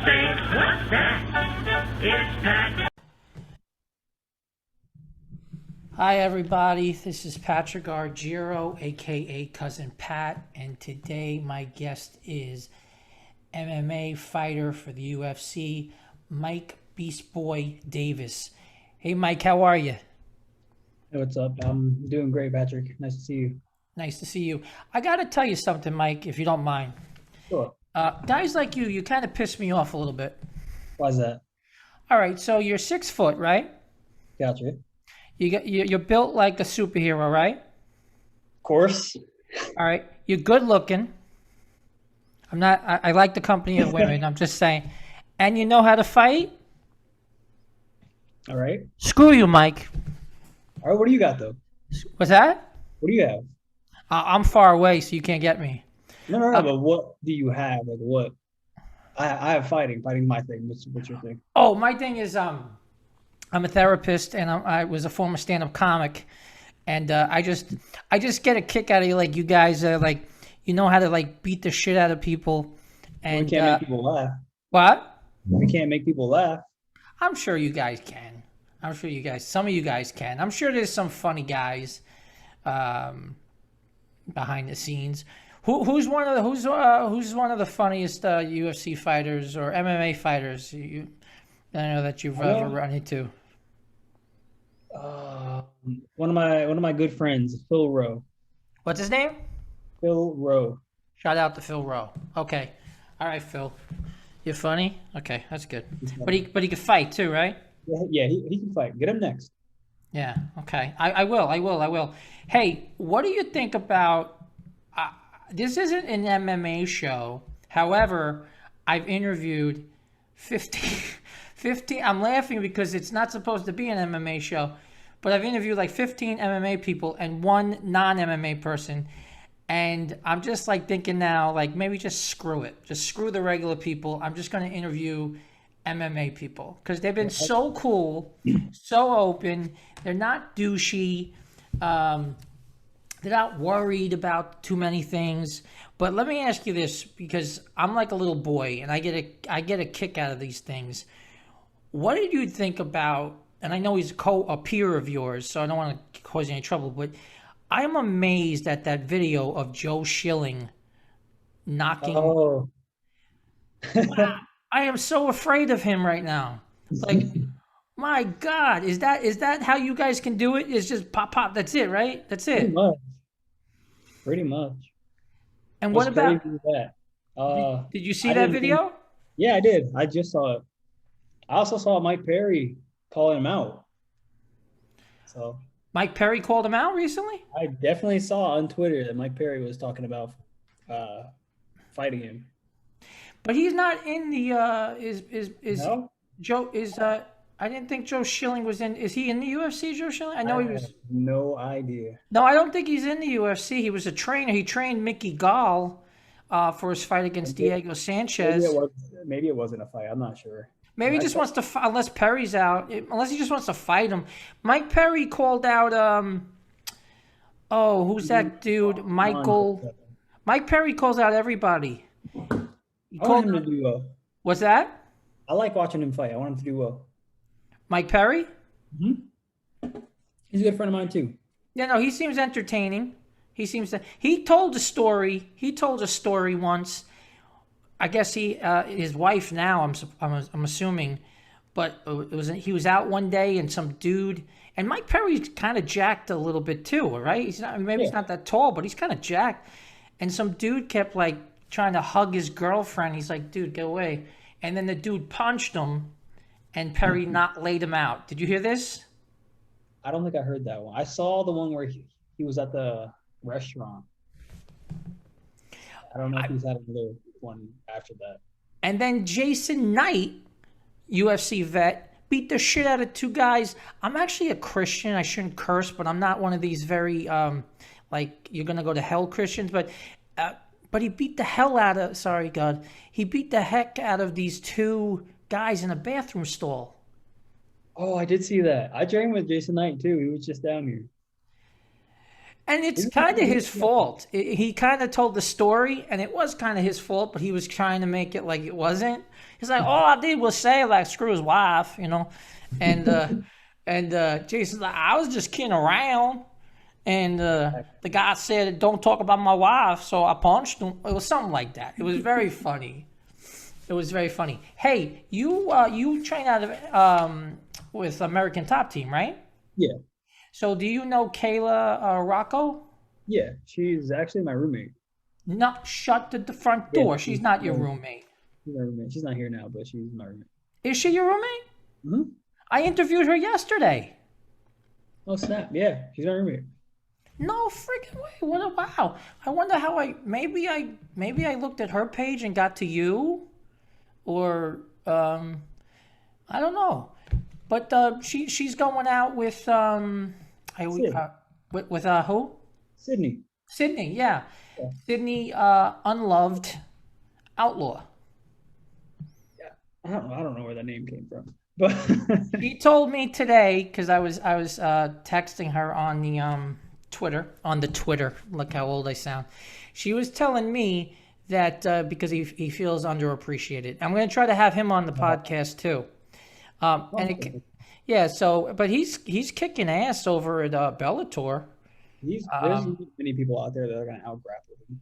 say, what's that? It's Pat. Hi everybody, this is Patrick Argiro, aka Cousin Pat, and today my guest is MMA fighter for the UFC, Mike Beast Boy Davis. Hey Mike, how are you? Hey, what's up? I'm doing great, Patrick. Nice to see you. Nice to see you. I gotta tell you something, Mike, if you don't mind. Sure. Guys like you kind of piss me off a little bit. Why is that? All right, so you're 6 foot, right? Gotcha. You're built like a superhero, right? Of course. All right, you're good looking. I like the company of women. I'm just saying, and you know how to fight. All right. Screw you, Mike. All right. What do you got though? What's that? What do you have? I'm far away, so you can't get me. No. But what do you have? Like what? I have fighting. Fighting's my thing. What's your thing? Oh, my thing is, I'm a therapist, and I was a former stand-up comic, and I just get a kick out of you, like you guys, like you know how to like beat the shit out of people, and We can't make people laugh. what? We can't make people laugh. I'm sure you guys can. I'm sure you guys, some of you guys can. I'm sure there's some funny guys behind the scenes. Who's one of the funniest UFC fighters or MMA fighters I know that you've ever run into? One of my good friends, Phil Rowe. What's his name? Phil Rowe. Shout out to Phil Rowe. Okay, all right, Phil. You're funny. Okay, that's good. But he can fight too, right? Yeah, he can fight. Get him next. Yeah. Okay. I will. Hey, what do you think about? This isn't an MMA show. However, I've interviewed 15. I'm laughing because it's not supposed to be an MMA show, but I've interviewed like 15 MMA people and one non-MMA person. And I'm just like thinking now, like maybe just screw it. Just screw the regular people. I'm just going to interview MMA people because they've been so cool, so open. They're not douchey. They're not worried about too many things. But let me ask you this, because I'm like a little boy and I get a kick out of these things. What did you think about, and I know he's a peer of yours, so I don't want to cause you any trouble, but I'm amazed at that video of Joe Schilling knocking. Oh. Wow, I am so afraid of him right now. Like, my God, is that how you guys can do it? It's just pop, pop. That's it, right? That's it. Pretty much. And what about that? did you see that video? Yeah, I did. I just saw it. I also saw Mike Perry calling him out. So Mike Perry called him out recently? I definitely saw on Twitter that Mike Perry was talking about fighting him. But he's not in the No? Joe is I didn't think Joe Schilling was in. Is he in the UFC, Joe Schilling? I know he was. Have no idea. No, I don't think he's in the UFC. He was a trainer. He trained Mickey Gall for his fight against Diego Sanchez. Maybe it wasn't a fight. I'm not sure. Maybe he just wants to, unless Perry's out, unless he just wants to fight him. Mike Perry called out, who's that dude? Mike Perry calls out everybody. I want him to do well. What's that? I like watching him fight. I want him to do well. Mike Perry? Mm-hmm. He's a good friend of mine too. Yeah, no, he seems entertaining. He told a story. He told a story once. I guess his wife now, I'm assuming, but he was out one day and some dude, and Mike Perry's kind of jacked a little bit too, right? He's not that tall, but he's kind of jacked. And some dude kept like trying to hug his girlfriend. He's like, dude, get away. And then the dude punched him and Perry not laid him out. Did you hear this? I don't think I heard that one. I saw the one where he was at the restaurant. I don't know if he's had another one after that. And then Jason Knight, UFC vet, beat the shit out of two guys. I'm actually a Christian. I shouldn't curse, but I'm not one of these very, like, you're going to go to hell Christians. But he beat the hell out of, sorry, God. He beat the heck out of these two guys in a bathroom stall. Oh, I did see that. I trained with Jason Knight, too. He was just down here. And it's Isn't kind of his that- fault. He kind of told the story, and it was kind of his fault, but he was trying to make it like it wasn't. He's like, all I did was say, like, screw his wife, you know? And, Jason's like, I was just kidding around. And the guy said, don't talk about my wife, so I punched him. It was something like that. It was very funny. It was very funny. Hey, you train out of with American Top Team, right? Yeah, So do you know Kayla Rocco? yeah. She's actually my roommate. No, shut the front Yeah, door. She's not your roommate. she's my roommate. She's not here now, but she's my roommate. Is she your roommate? Hmm. I interviewed her yesterday. Oh snap! Yeah, she's my roommate. No freaking way. What a wow. I wonder how maybe I looked at her page and got to you, or I don't know. But she's going out with Sid. with who? Sydney. Sydney, yeah. Yeah. Sydney, unloved outlaw. Yeah. I don't know where that name came from, but She told me today because I was texting her on the Twitter. Look how old I sound. She was telling me that because he feels underappreciated. I'm going to try to have him on the podcast too. Yeah. So, but he's kicking ass over at Bellator. there's many people out there that are gonna out grapple him.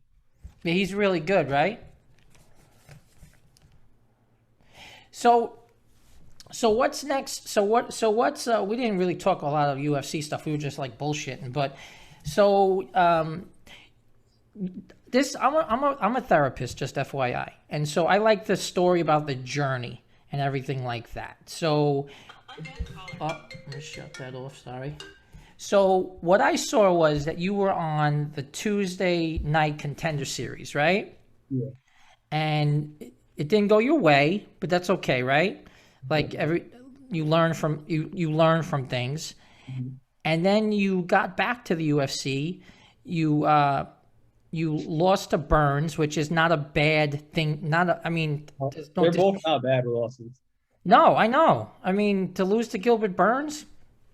Yeah, he's really good, right? So what's next? What's we didn't really talk a lot of UFC stuff. We were just like bullshitting. But so this I'm a therapist, just FYI, and so I like the story about the journey and everything like that. So, let me shut that off. Sorry. So what I saw was that you were on the Tuesday night Contender Series, right? Yeah. And it didn't go your way, but that's okay, right? Like you learn from things, and then you got back to the UFC. You lost to Burns, which is not a bad thing. I mean, there's no They're both not bad losses. No, I know. I mean, to lose to Gilbert Burns,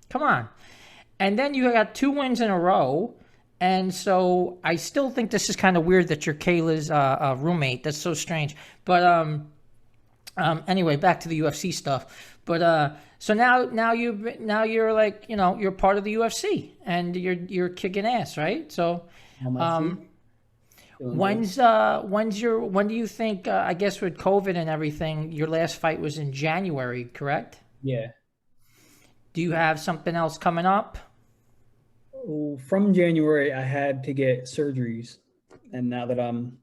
come on. And then you got 2 wins in a row. And so I still think this is kind of weird that you're Kayla's roommate. That's so strange. But anyway, back to the UFC stuff. But so now you're like, you know, you're part of the UFC and you're kicking ass, right? So when do you think? I guess with COVID and everything, your last fight was in January, correct? Yeah. Do you have something else coming up? From January, I had to get surgeries, and now that I'm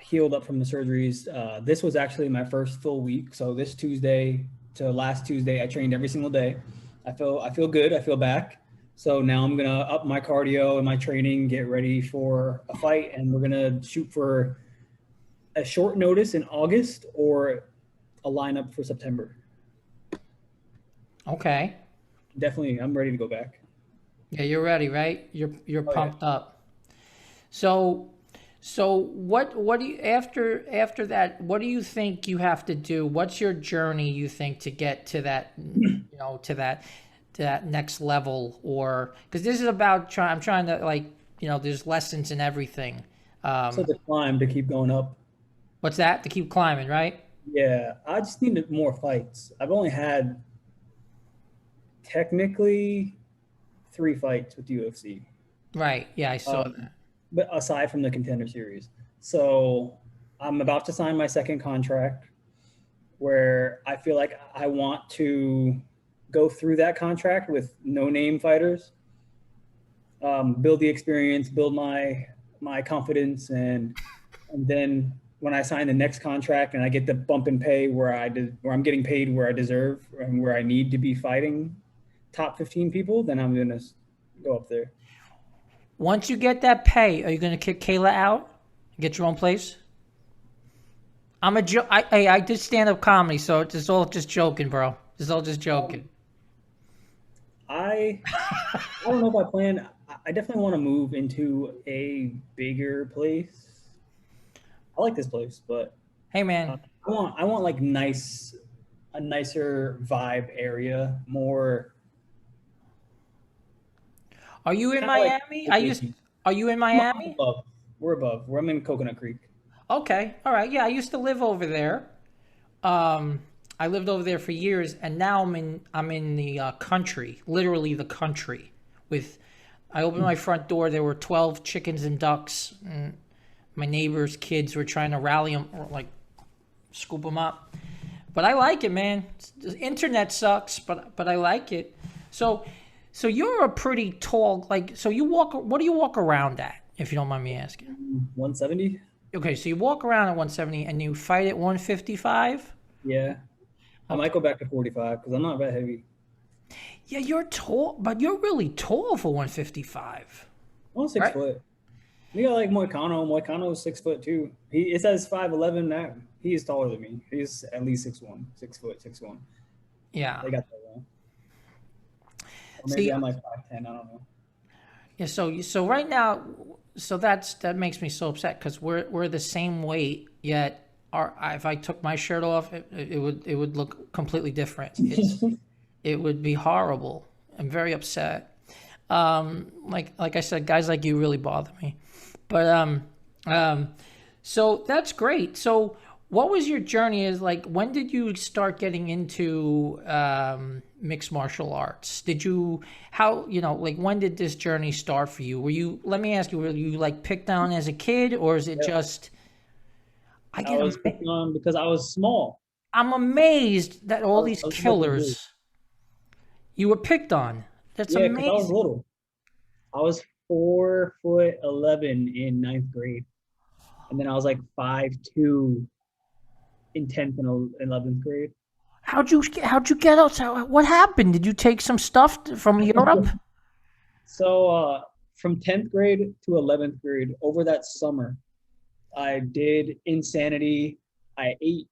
healed up from the surgeries, this was actually my first full week. So this Tuesday to last Tuesday, I trained every single day. I feel good. I feel back. So now I'm gonna up my cardio and my training, get ready for a fight, and we're gonna shoot for a short notice in August or a lineup for September. Okay. Definitely, I'm ready to go back. Yeah, you're ready, right? You're pumped yeah. up. So what do you after that? What do you think you have to do? What's your journey you think to get to that to that next level? Or because this is about I'm trying to like there's lessons in everything. So the climb to keep going up. What's that? To keep climbing, right? Yeah, I just need more fights. I've only had technically 3 fights with UFC. Right. Yeah, I saw that. But aside from the Contender Series. So I'm about to sign my second contract where I feel like I want to go through that contract with no-name fighters, build the experience, build my confidence, and then when I sign the next contract and I get the bump in pay where I'm getting paid where I deserve and where I need to be fighting top 15 people, then I'm going to go up there. Once you get that pay, are you going to kick Kayla out and get your own place? I did stand-up comedy, so it's all just joking, bro. It's all just joking. I don't know if I plan. I definitely want to move into a bigger place. I like this place, but Hey, man. I want like a nicer vibe area, more. Are you in Kind of like Miami? Are you in Miami? above. We're above. I'm in Coconut Creek. Okay, all right. Yeah, I used to live over there. Um, I lived over there for years, and now I'm in the country, literally the country. With I opened my front door, there were 12 chickens and ducks, and my neighbors' kids were trying to rally them, or like scoop them up. But I like it, man. The internet sucks, but I like it. So so you're a pretty tall, like, so you walk. What do you walk around at, if you don't mind me asking? 170. Okay, so you walk around at 170 and you fight at 155. Yeah. I might go back to 45 because I'm not that heavy. Yeah, you're tall, but you're really tall for 155. I'm 6 foot. You got like Moicano. Moicano's 6 foot too. It says 5'11". That he is taller than me. He's at least 6'1", 6 foot, 6'1". Yeah. They got that wrong. Or maybe See, I'm like 5'10". I don't know. yeah. So right now, so that makes me so upset because we're the same weight, yet if I took my shirt off, it would look completely different. It would be horrible. I'm very upset. Like I said, guys like you really bother me. But so that's great. So what was your journey? Is like, when did you start getting into mixed martial arts? Like, when did this journey start for you? Let me ask you, were you like picked on as a kid, or is it just? I was picked on because I was small. I'm amazed that all these I was killers you were picked on. That's Yeah, because I was amazing. little. I was 4'11" in ninth grade, and then I was like 5'2" in 10th and 11th grade. How'd you get out? What happened? Did you take some stuff from Europe? So from 10th grade to 11th grade, over that summer, I did insanity. I ate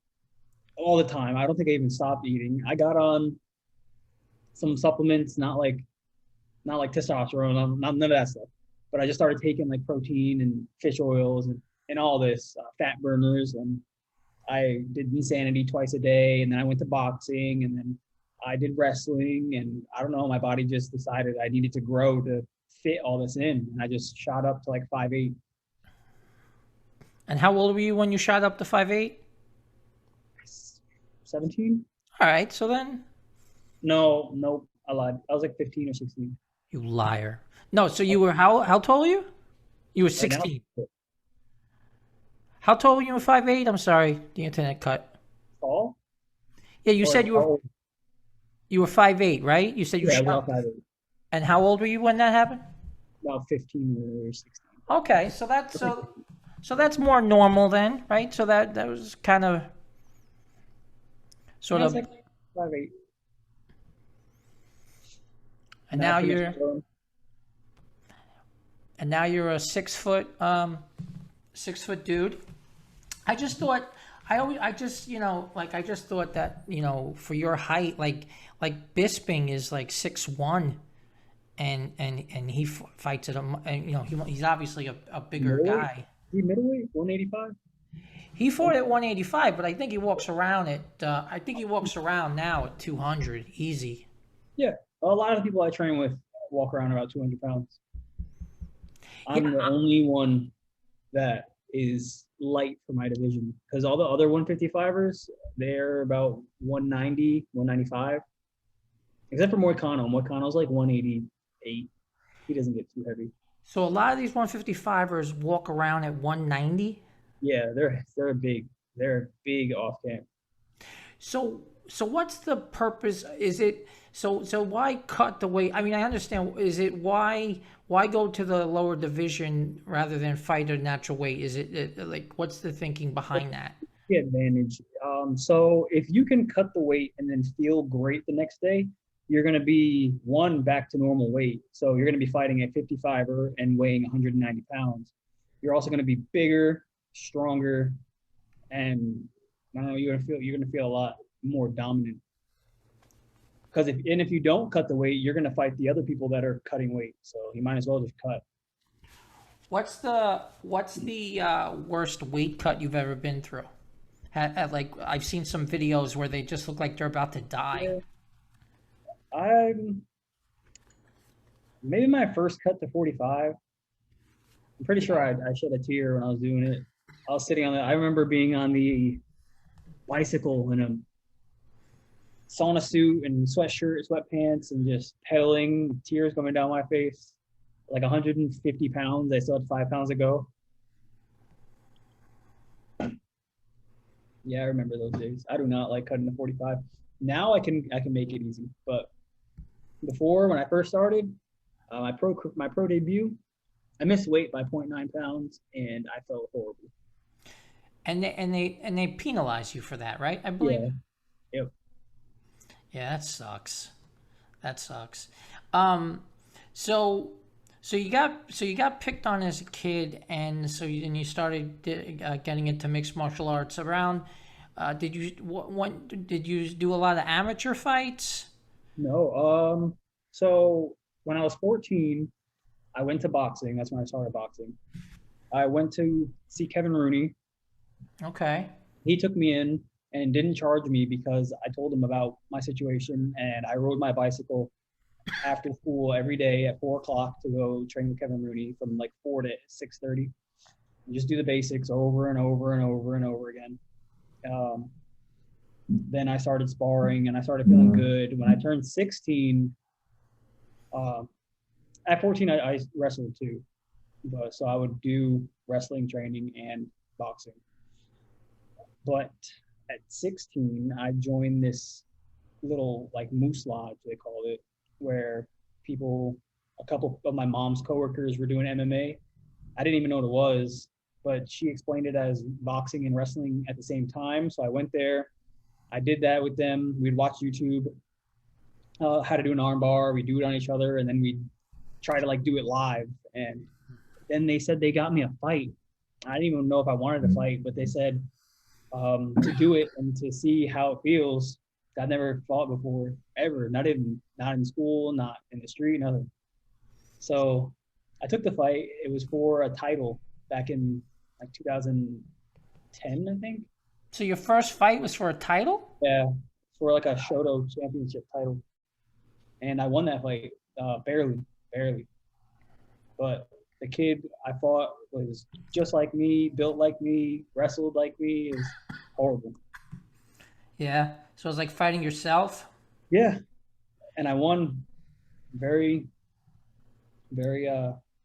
all the time. I don't think I even stopped eating. I got on some supplements, not like testosterone, not none of that stuff. But I just started taking like protein and fish oils and all this fat burners. And I did insanity twice a day. And then I went to boxing, and then I did wrestling. And I don't know, my body just decided I needed to grow to fit all this in. And I just shot up to like 5'8". And how old were you when you shot up to 5'8"? 17? All right, so then No, nope. I lied. I was like 15 or 16. you liar. No, so you were how tall were you? You were Right now, 16. How tall were you at 5'8"? I'm sorry, the internet cut. tall? Yeah, you Or said how old? you were 5'8", right? You said you Yeah, shot. about 5'8". And how old were you when that happened? About 15 or 16. Okay, so that's more normal then, right? So that was kind of sort Yeah, of, it's like 5'8". and now pretty much you're grown. and now you're a 6 foot dude. I just thought I just thought that, for your height, like Bisping is like 6'1", and he fights at a, and he's obviously a bigger Middleweight? guy. He middleweight, 185. He fought at 185, but I think he walks around now at 200 easy. Yeah, a lot of the people I train with walk around about 200 pounds. I'm the only one that is light for my division, because all the other 155ers, they're about 190, 195. Except for Moicano. Moicano's like 188. He doesn't get too heavy. So a lot of these 155ers walk around at 190. Yeah, they're big. They're big off camp. So what's the purpose? Is it so why cut the weight? I mean, I understand. Is it why go to the lower division rather than fight a natural weight? Is it like, what's the thinking behind that? The advantage. So if you can cut the weight and then feel great the next day, you're going to be back to normal weight. So you're going to be fighting at 55er and weighing 190 pounds. You're also going to be bigger, stronger, and I don't know, you're going to feel a lot more dominant. Because if you don't cut the weight, you're going to fight the other people that are cutting weight. So you might as well just cut. What's the worst weight cut you've ever been through? Like, I've seen some videos where they just look like they're about to die. Yeah. maybe my first cut to 45. I'm pretty sure I shed a tear when I was doing it. I was sitting on the. I remember being on the bicycle in a sauna suit and sweatshirt, sweatpants, and just pedaling, tears coming down my face. Like 150 pounds. I still had 5 pounds to go. Yeah, I remember those days. I do not like cutting to 45. Now I can make it easy, but before when I first started, my pro debut, I missed weight by zero point 0.9 pounds, and I felt horrible. And they penalize you for that, right? I believe. Yeah. Yep. Yeah, that sucks. That sucks. Um, so so you got picked on as a kid, and you started getting into mixed martial arts. Around, did you do a lot of amateur fights? No. So when I was 14, I went to boxing. That's when I started boxing. I went to see Kevin Rooney. Okay. He took me in and didn't charge me because I told him about my situation, and I rode my bicycle after school every day at 4 o'clock to go train with Kevin Rooney from like 4 to 6:30. Just do the basics over and over and over and over again. Um, then I started sparring and I started feeling good. When I turned 16, uh, at 14, I wrestled too. So I would do wrestling training and boxing. But at 16, I joined this little like moose lodge, they called it, where a couple of my mom's coworkers were doing MMA. I didn't even know what it was, but she explained it as boxing and wrestling at the same time. So I went there. I did that with them. We'd watch YouTube, how to do an arm bar. We do it on each other, and then we try to like do it live. And then they said they got me a fight. I didn't even know if I wanted to fight, but they said to do it and to see how it feels. I've never fought before, ever. Not in school, not in the street, nothing. So I took the fight. It was for a title back in like 2010, I think. So your first fight was for a title? Yeah, for like a Shoto championship title, and I won that fight, barely, barely. But the kid I fought was just like me, built like me, wrestled like me. Is horrible. Yeah. So it was like fighting yourself. Yeah, and I won very, very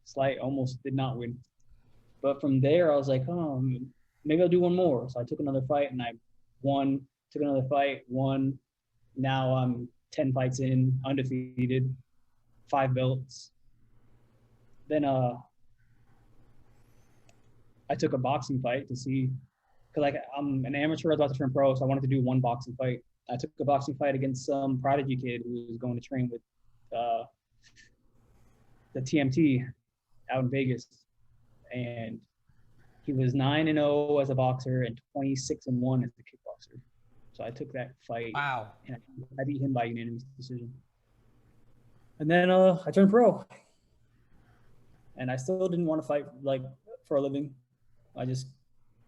slight. Almost did not win. But from there, I was like, oh, maybe I'll do one more. So I took another fight and I won. Took another fight, won. Now I'm 10 fights in, undefeated, 5 belts. Then I took a boxing fight to see, because like I'm an amateur, I was about to turn pro, so I wanted to do one boxing fight. I took a boxing fight against some prodigy kid who was going to train with uh, the TMT out in Vegas, and he was 9-0 as a boxer and 26-1 as a kickboxer. So I took that fight Wow. and I beat him by unanimous decision. And then I turned pro, and I still didn't want to fight like for a living. I just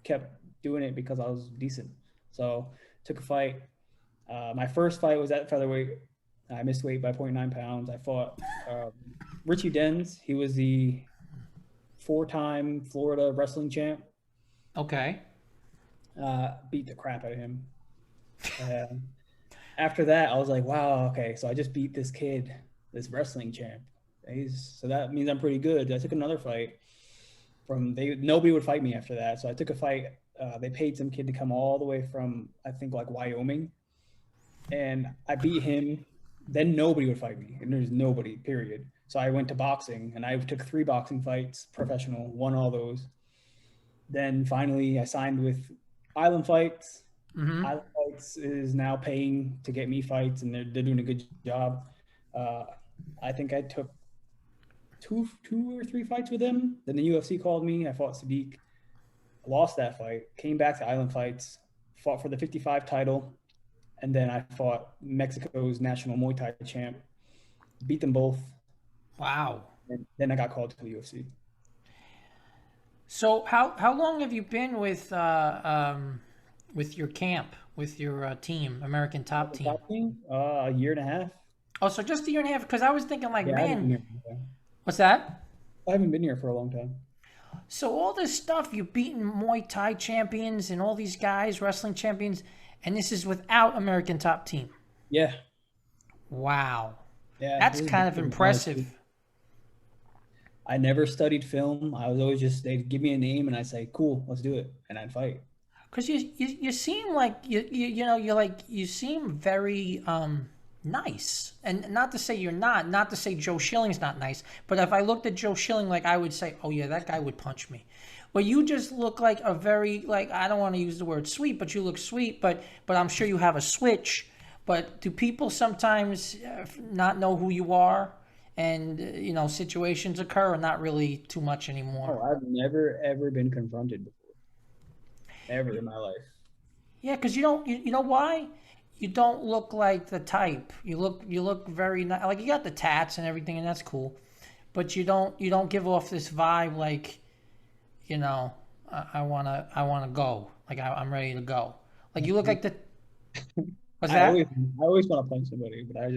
kept doing it because I was decent. So took a fight. My first fight was at featherweight. I missed weight by 0 0.9 pounds. I fought Richie Denz. He was the 4-time Florida wrestling champ. Okay. Beat the crap out of him. After that, I was like, wow, okay, so I just beat this kid, this wrestling champ. So that means I'm pretty good. I took another fight. Nobody would fight me after that. So I took a fight. They paid some kid to come all the way from, I think, like Wyoming. And I beat him. Then nobody would fight me. And there's nobody, period. So I went to boxing, and I took 3 boxing fights, professional, won all those. Then finally I signed with Island Fights. Mm-hmm. Island Fights is now paying to get me fights, and they're doing a good job. I think I took two or three fights with them. Then the UFC called me. I fought Sadiq, lost that fight, came back to Island Fights, fought for the 55 title, and then I fought Mexico's national Muay Thai champ, beat them both. Wow. And then I got called to the UFC. So how long have you been with your camp, with your team, American Top Team? A year and a half. Oh, so just a year and a half? Because I was thinking like, Yeah, I haven't been man, here for a long time. what's that? I haven't been here for a long time. So all this stuff, you've beaten Muay Thai champions and all these guys, wrestling champions, and this is without American Top Team. Yeah, Wow. yeah. That's This is kind of before college, too. impressive. I never studied film. I was always just they'd give me a name and I'd say, "Cool, let's do it," and I'd fight. Because you seem like you know you're like you seem very nice, and not to say you're not to say Joe Schilling's not nice, but if I looked at Joe Schilling, like I would say, oh yeah, that guy would punch me. Well, you just look like a very like I don't want to use the word sweet, but you look sweet, but I'm sure you have a switch. But do people sometimes not know who you are, and you know situations occur, or not really too much anymore? Oh, I've never ever been confronted before, ever in my life. Yeah, because you don't. You know why? You don't look like the type. You look very nice. Like you got the tats and everything, and that's cool. But you don't give off this vibe like, you know, I wanna go. Like I'm ready to go. Like you look like the. What's I that? always I always want to punch somebody, but I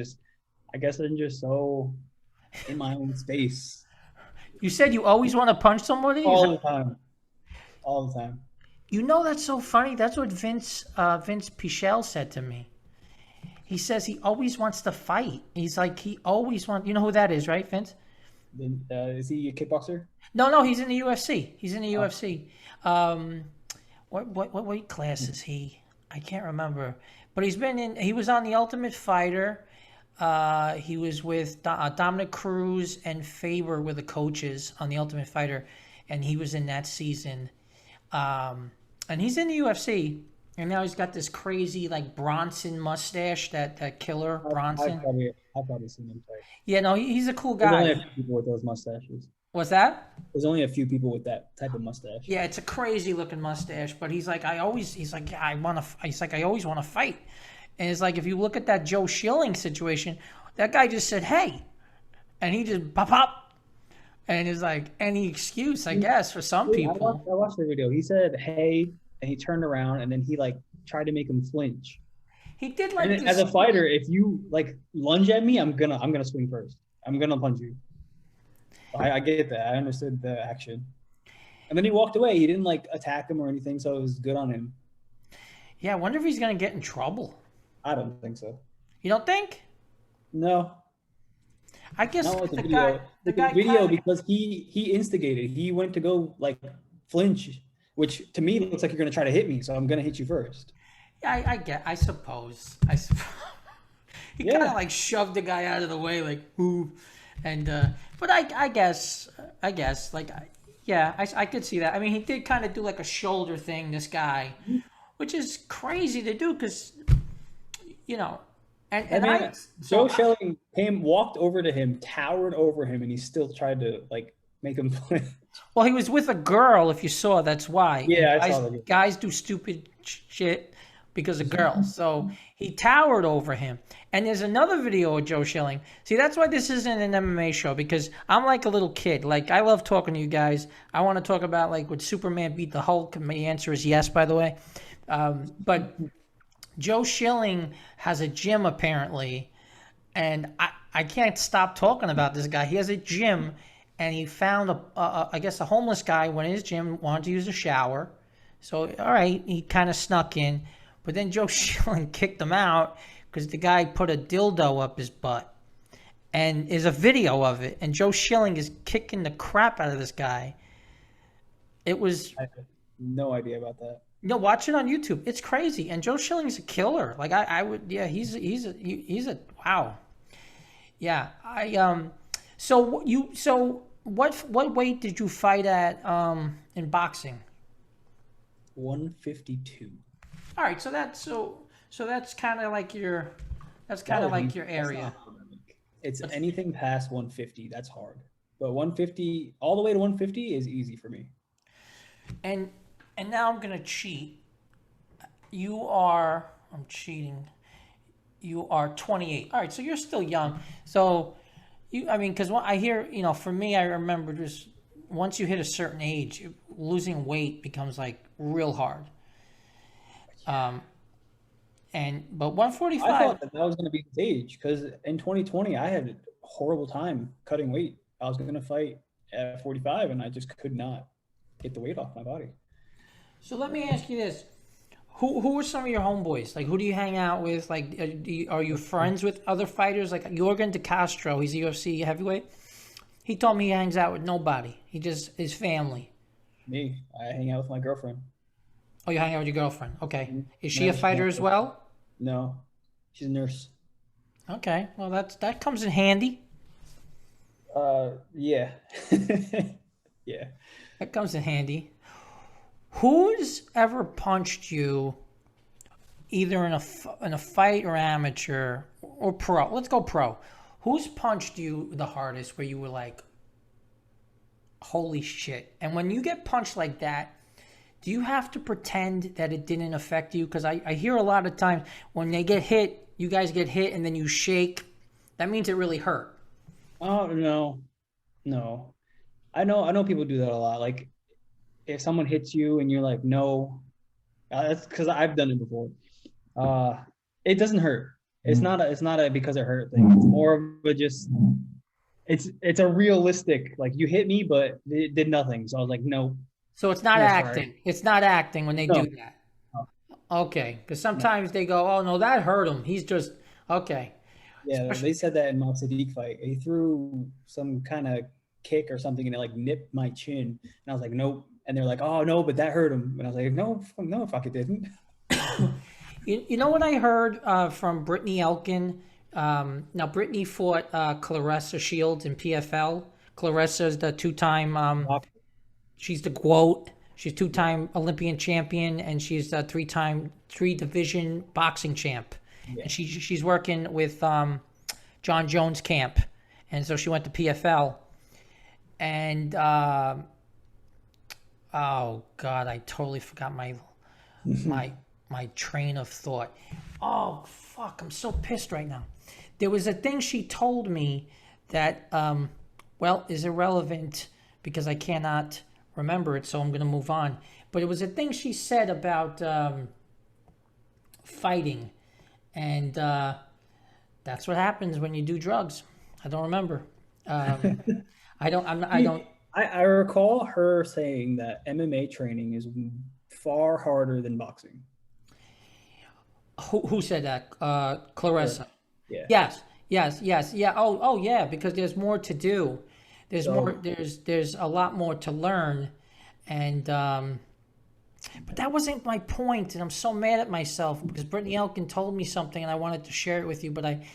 guess I'm just so in my own space You said you always want to punch somebody. all the time, all the time. You know that's so funny. That's what Vince Pichel said to me. He says he always wants to fight. He's like he always wants. You know who that is, right, Vince? Then is he a kickboxer? No, he's in the UFC. He's in the Oh, UFC. What weight class is he? I can't remember. But he's been in. He was on the Ultimate Fighter. He was with Dominic Cruz and Faber were the coaches on the Ultimate Fighter, and he was in that season. And he's in the UFC, and now he's got this crazy like Bronson mustache, that killer Bronson. I've probably seen him fight. Yeah, no, he's a cool There's only a guy. few people with those mustaches. What's that? There's only a few people with that type of mustache. Yeah, it's a crazy looking mustache, but he's like, he's like, yeah, he's like, I always want to fight. And it's like, if you look at that Joe Schilling situation, that guy just said, hey, and he just pop, pop. And it's like any excuse, I guess, for some Dude, people. I watched the video. He said, "Hey," and he turned around, and then he like tried to make him flinch. He did And like then, as this. a fighter, if you like lunge at me, I'm gonna swing first. I'm gonna punch you. I get that. I understood the action. And then he walked away. He didn't like attack him or anything, so it was good on him. Yeah, I wonder if he's going to get in trouble. I don't think so. You don't think? No, I guess not with the the video. guy, the With the guy video kinda, because he instigated. He went to go like flinch, which to me looks like you're gonna try to hit me, so I'm gonna hit you first. I suppose. He kind of Yeah. like shoved the guy out of the way, like, ooh. And, but I guess, like, yeah, I could see that. I mean, he did kind of do like a shoulder thing, this guy, which is crazy to do because, you know, and I mean, so Joe Schilling walked over to him, towered over him, and he still tried to like make him flinch. well, he was with a girl, if you saw, that's why. Yeah, I guys, saw that. guys do stupid shit because of girls. So he towered over him. And there's another video of Joe Schilling. See, that's why this isn't an MMA show, because I'm like a little kid. Like, I love talking to you guys. I want to talk about, like, would Superman beat the Hulk? And my answer is yes, by the way. But Joe Schilling has a gym, apparently. And I can't stop talking about this guy. He has a gym, and he found, I guess, a homeless guy went in his gym, wanted to use a shower. So, all right, he kind of snuck in. But then Joe Schilling kicked him out because the guy put a dildo up his butt. And there's a video of it. And Joe Schilling is kicking the crap out of this guy. It was, I have no idea about that. watch it on YouTube. It's crazy. And Joe Schilling's a killer. Like, I would, yeah, he's a, wow. Yeah. So what weight did you fight at in boxing? 152. All right, so that's kind of like your area. It's anything past 150. That's hard. But 150, all the way to 150 is easy for me. And now I'm gonna cheat. I'm cheating. You are 28. All right, so you're still young. So because I hear, for me, I remember just once you hit a certain age, losing weight becomes like real hard. but I 145. thought that was going to be his age because in 2020 I had a horrible time cutting weight. I was going to fight at 45 and I just could not get the weight off my body. So let me ask you this: who are some of your homeboys? Like, who do you hang out with? Like, are you friends with other fighters? Like Jorgen De Castro, he's a UFC heavyweight. He told me he hangs out with nobody. He just his family. Me, I hang out with my girlfriend. Oh, you hang out with your girlfriend. Okay. Is she a Whenever she fighter wants as to. well? No, she's a nurse. Okay. Well, that comes in handy. Yeah. Yeah. That comes in handy. Who's ever punched you, either in a fight or amateur or pro? Let's go pro. Who's punched you the hardest where you were like, holy shit? And when you get punched like that, do you have to pretend that it didn't affect you? Because I hear a lot of times when they get hit, you guys get hit and then you shake. That means it really hurt. Oh no, no. I know people do that a lot. Like if someone hits you and you're like, no, that's because I've done it before. Uh, it doesn't hurt. It's not a because it hurt thing. It's more of a just it's a realistic like you hit me, but it did nothing. So I was like, no, So it's not no, sorry. acting. It's not acting when they No, do that. no, Okay. Because no. sometimes they go, oh, no, that hurt him. He's just, okay. Yeah, they said that in my Sadiq fight. He threw some kind of kick or something and it like nipped my chin. And I was like, nope. And they're like, oh no, but that hurt him. And I was like, no, no, fuck it didn't. You know what I heard from Brittany Elkin? Now, Brittany fought Claressa Shields in PFL. Claressa is the two-time, she's the GOAT. She's two-time Olympian champion, and she's a three-division boxing champ. Yeah. And she's working with John Jones camp. And so she went to PFL. And, oh, God, I totally forgot my train of thought. Oh, fuck, I'm so pissed right now. There was a thing she told me that, is irrelevant because I cannot remember it, so I'm going to move on. But it was a thing she said about fighting, and that's what happens when you do drugs. I don't remember. I recall her saying that MMA training is far harder than boxing. Who said that? Clarissa. Yeah. Yes, yeah. Oh, yeah. Because there's more to do. There's more. There's a lot more to learn, and but that wasn't my point, and I'm so mad at myself because Brittany Elkin told me something, and I wanted to share it with you, but I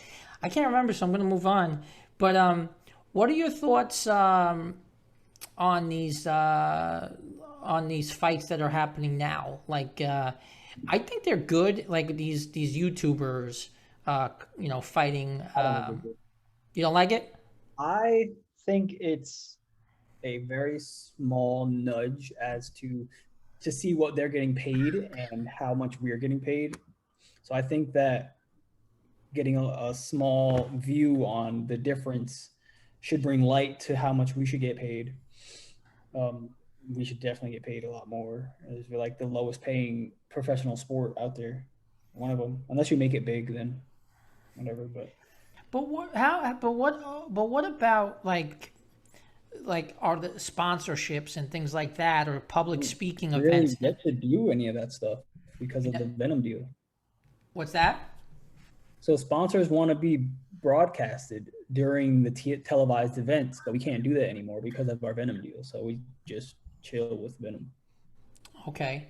can't remember, so I'm going to move on. But what are your thoughts on these fights that are happening now? Like, I think they're good. Like these YouTubers, fighting. You don't like it? I think it's a very small nudge as to see what they're getting paid and how much we're getting paid. So I think that getting a small view on the difference should bring light to how much we should get paid. We should definitely get paid a lot more. We're like the lowest paying professional sport out there. One of them, unless you make it big, then whatever. But what about like are the sponsorships and things like that, or public speaking really events? get to do any of that stuff because of the Venom deal. What's that? So sponsors want to be broadcasted during the televised events, but we can't do that anymore because of our Venom deal. So we just chill with Venom. Okay.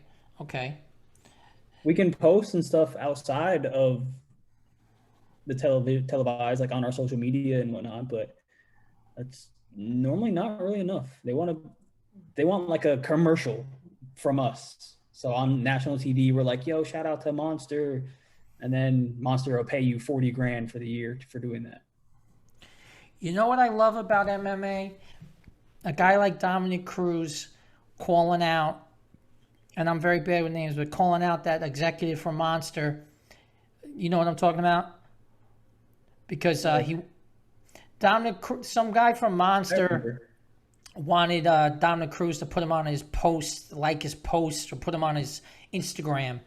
We can post and stuff outside of the televised, like on our social media and whatnot, but that's normally not really enough. They want like a commercial from us. So on national TV, we're like, yo, shout out to Monster. And then Monster will pay you $40,000 for the year for doing that. You know what I love about MMA? A guy like Dominic Cruz calling out, and I'm very bad with names, but calling out that executive from Monster. You know what I'm talking about? Because some guy from Monster wanted Dominic Cruz to put him on his post, like his post, or put him on his Instagram.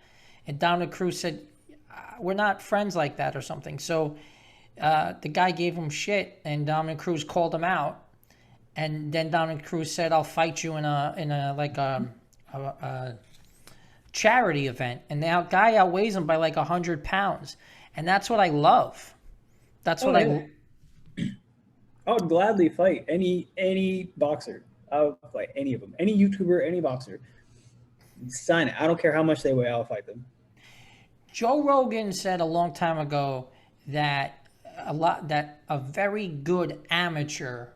And Dominic Cruz said, we're not friends like that or something. So the guy gave him shit, and Dominic Cruz called him out, and then Dominic Cruz said, "I'll fight you in a like a charity event," and the guy outweighs him by like 100 pounds, and that's what I love. That's what Oh, yeah. I would gladly fight any boxer. I would fight any of them, any YouTuber, any boxer. Sign it. I don't care how much they weigh. I'll fight them. Joe Rogan said a long time ago that a very good amateur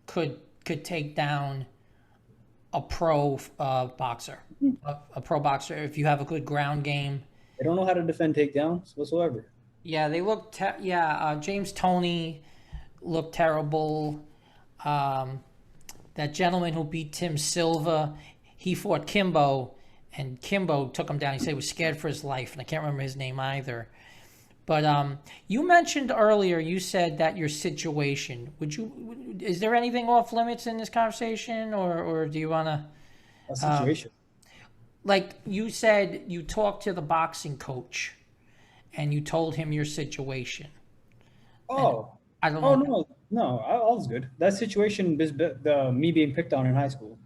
could take down a pro boxer, a pro boxer if you have a good ground game. They don't know how to defend takedowns whatsoever. Yeah, they look. James Toney looked terrible. That gentleman who beat Tim Silva, he fought Kimbo, and Kimbo took him down. He said he was scared for his life, and I can't remember his name either. But you mentioned earlier, you said that your situation. Is there anything off limits in this conversation, or do you want to? A situation. Like you said, you talked to the boxing coach, and you told him your situation. Oh, I don't oh know. no, all is good. That situation is me being picked on in high school.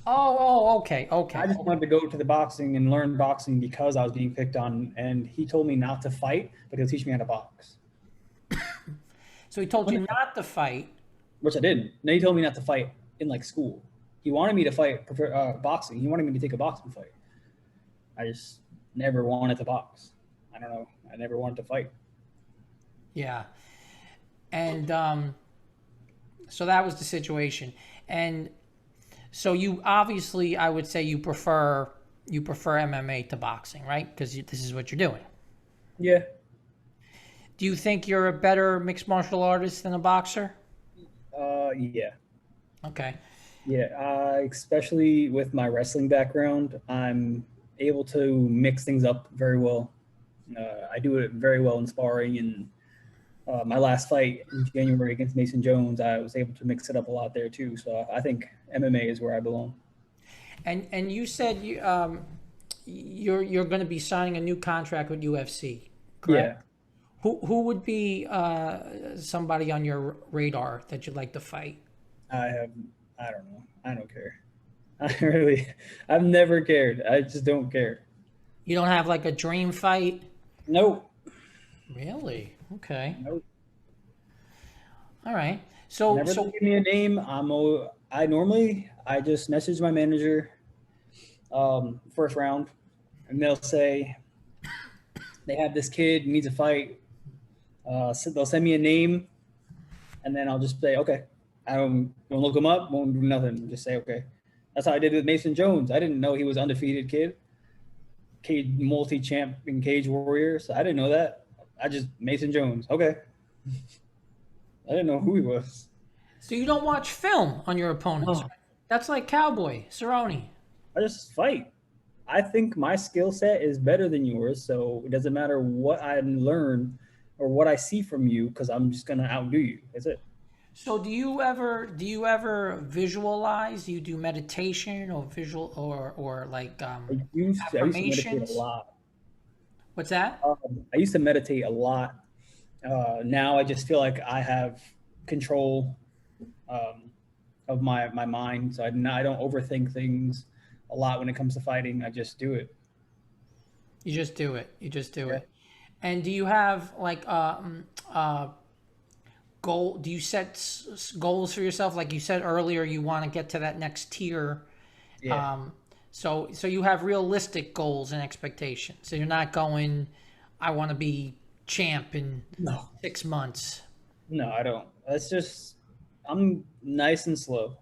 Okay, okay. I just wanted to go to the boxing and learn boxing because I was being picked on, and he told me not to fight, but he'll teach me how to box, So he told you not to fight. which I didn't. Then he told me not to fight in like school. He wanted me to fight boxing. He wanted me to take a boxing fight. I just never wanted to box. I don't know. I never wanted to fight. Yeah. And so that was the situation. And so you obviously, I would say you prefer MMA to boxing, right? Because this is what you're doing. Yeah. Do you think you're a better mixed martial artist than a boxer? Yeah. Okay. Yeah. Especially with my wrestling background, I'm able to mix things up very well. I do it very well in sparring, and my last fight in January against Mason Jones, I was able to mix it up a lot there too. So I think MMA is where I belong. And you said you're going to be signing a new contract with UFC, correct? Yeah. Who would be somebody on your radar that you'd like to fight? I don't know. I don't care. I've never cared. I just don't care. You don't have like a dream fight? Nope. Really? Okay. Nope. All right. Never give me a name. I just message my manager first round, and they'll say they have this kid needs a fight. So they'll send me a name, and then I'll just say okay. I won't look him up. Won't do nothing. Just say okay. That's how I did with Mason Jones. I didn't know he was undefeated kid, multi-champ in Cage Warriors. So I didn't know that. I just Mason Jones. Okay. I didn't know who he was. So you don't watch film on your opponents? Oh. That's like Cowboy, Cerrone. I just fight. I think my skill set is better than yours, so it doesn't matter what I learn or what I see from you, because I'm just gonna outdo you. That's it. So do you ever visualize? Do you do meditation or visual or like I used to meditate affirmations? a lot. What's that? I used to meditate a lot. Now I just feel like I have control of my mind, so I don't overthink things a lot when it comes to fighting. I just do it. You just do it. You just do Yeah. it. And do you have like goal? Do you set goals for yourself? Like you said earlier, you want to get to that next tier. Yeah. So you have realistic goals and expectations. So you're not going, I want to be champ in No. 6 months. No, I don't. That's just I'm nice and slow.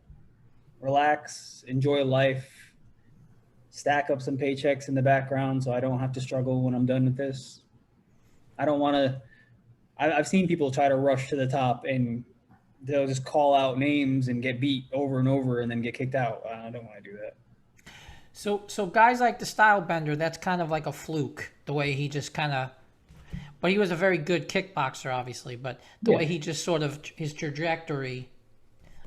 Relax, enjoy life, stack up some paychecks in the background so I don't have to struggle when I'm done with this. I don't want to. I've seen people try to rush to the top and they'll just call out names and get beat over and over and then get kicked out. I don't want to do that. So guys like the Style Bender, that's kind of like a fluke. The way he just kind of, but he was a very good kickboxer, obviously. But the way he just sort of his trajectory.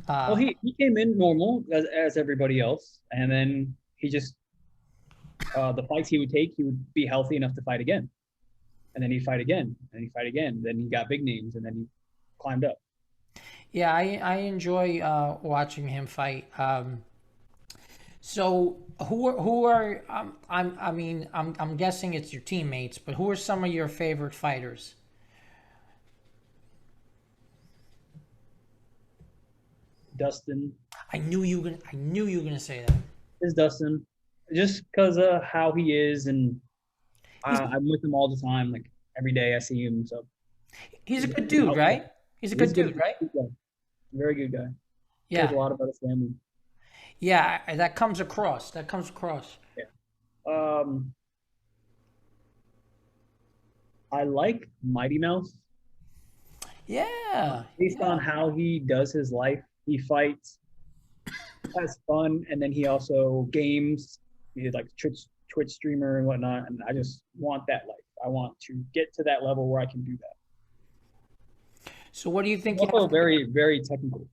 Well, he came in normal as everybody else, and then he just the fights he would take, he would be healthy enough to fight again. and then he'd fight again, and he'd fight again. Then he got big names, and then he climbed up. Yeah, I enjoy watching him fight. So who are I'm guessing it's your teammates, but who are some of your favorite fighters? Dustin I knew you were gonna say that. is Dustin, just because of how he is, and He's I'm with him all the time. Like every day I see him, so he's a good dude, right? He's a he's good a dude, right? good guy. Very good guy. Cares Yeah, a lot about his family. yeah. That comes across. That comes across. Yeah. Um, I like Mighty Mouse Yeah, based on yeah. how he does his life. He fights, has fun, and then he also games. He's like Twitch streamer and whatnot. And I just want that life. I want to get to that level where I can do that. So what do you He's think you also have to? very technical,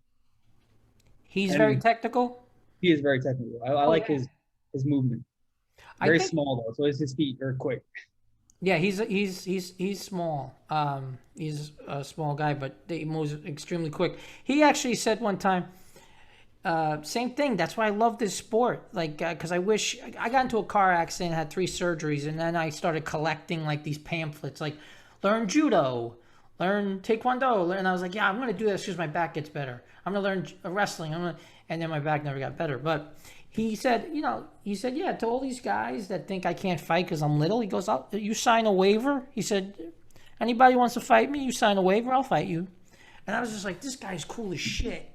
He's very and technical. he is very technical. I Oh like yeah. his movement. I Very think small though, so his feet are quick. yeah, he's small. He's a small guy, but he moves extremely quick. He actually said one time, same thing. That's why I love this sport. Like, because I wish I got into a car accident, had 3 surgeries, and then I started collecting like these pamphlets, like learn judo, learn taekwondo, and I was like, yeah, I'm gonna do this because my back gets better. I'm gonna learn wrestling. And then my back never got better. But he said, yeah, to all these guys that think I can't fight because I'm little, he goes, you sign a waiver. He said, anybody wants to fight me, you sign a waiver, I'll fight you. And I was just like, this guy's cool as shit.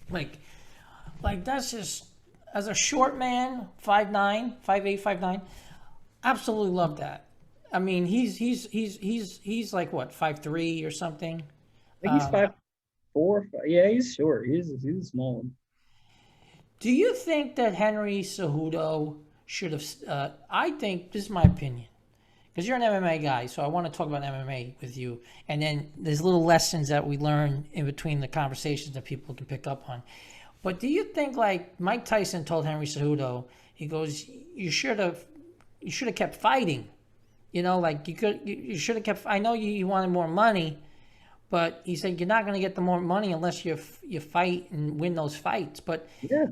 Like, that's just as a short man, 5'9", 5'8", 5'9", absolutely love that. I mean, he's like what, 5'3" or something. I think he's 5'4". Yeah, he's short. He's a small one. Do you think that Henry Cejudo should have? I think this is my opinion because you're an MMA guy, so I want to talk about MMA with you. And then there's little lessons that we learn in between the conversations that people can pick up on. But do you think like Mike Tyson told Henry Cejudo, he goes, you should have kept fighting. Like you should have kept. I know you wanted more money, but he said you're not going to get the more money unless you fight and win those fights. But Yeah,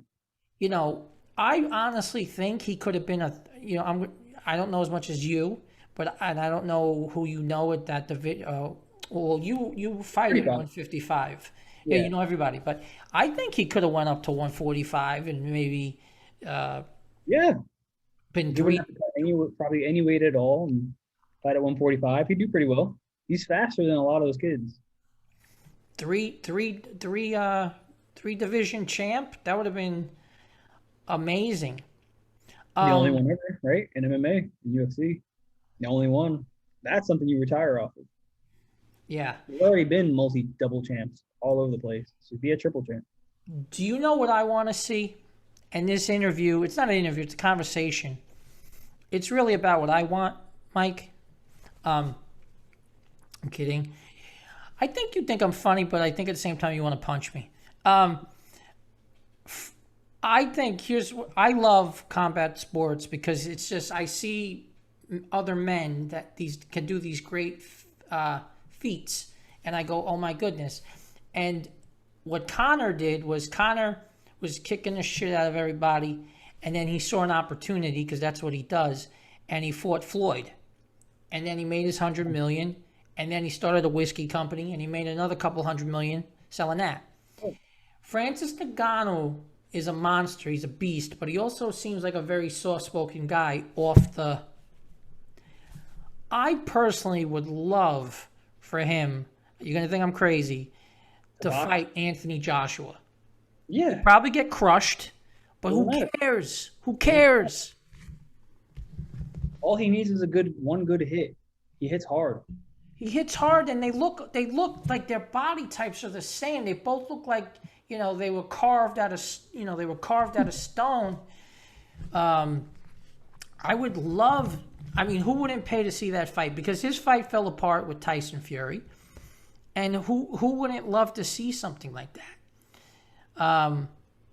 I honestly think he could have been I don't know as much as you, and I don't know who you know at that division. Well, you fight at 155. Yeah, yeah, you know everybody, but I think he could have went up to 145 and maybe yeah. been He wouldn't three, have to cut probably any weight at all and fight at 145. He'd do pretty well. He's faster than a lot of those kids. three, three, three, three division champ. That would have been amazing. The only one ever, right? In MMA, in UFC, the only one. That's something you retire off of. Yeah. He's already been multi-double champs all over the place. So be a triple champ. Do you know what I want to see? And this interview, it's not an interview, it's a conversation. It's really about what I want, Mike. I'm kidding. I think you think I'm funny, but I think at the same time you want to punch me. I think I love combat sports because it's just I see other men that these can do these great feats, and I go, oh my goodness. And what Connor did was kicking the shit out of everybody, and then he saw an opportunity because that's what he does, and he fought Floyd, and then he made his 100 million, and then he started a whiskey company, and he made another couple $100 million selling that. Francis Ngannou is a monster. He's a beast, but he also seems like a very soft-spoken guy off the. I personally would love for him. You're gonna think I'm crazy to fight Anthony Joshua. Yeah. Probably get crushed, but who cares? Who cares? All he needs is one good hit. He hits hard. He hits hard, and they look like their body types are the same. They both look like they were carved out of stone. I would love. I mean, who wouldn't pay to see that fight? Because his fight fell apart with Tyson Fury, and who wouldn't love to see something like that? I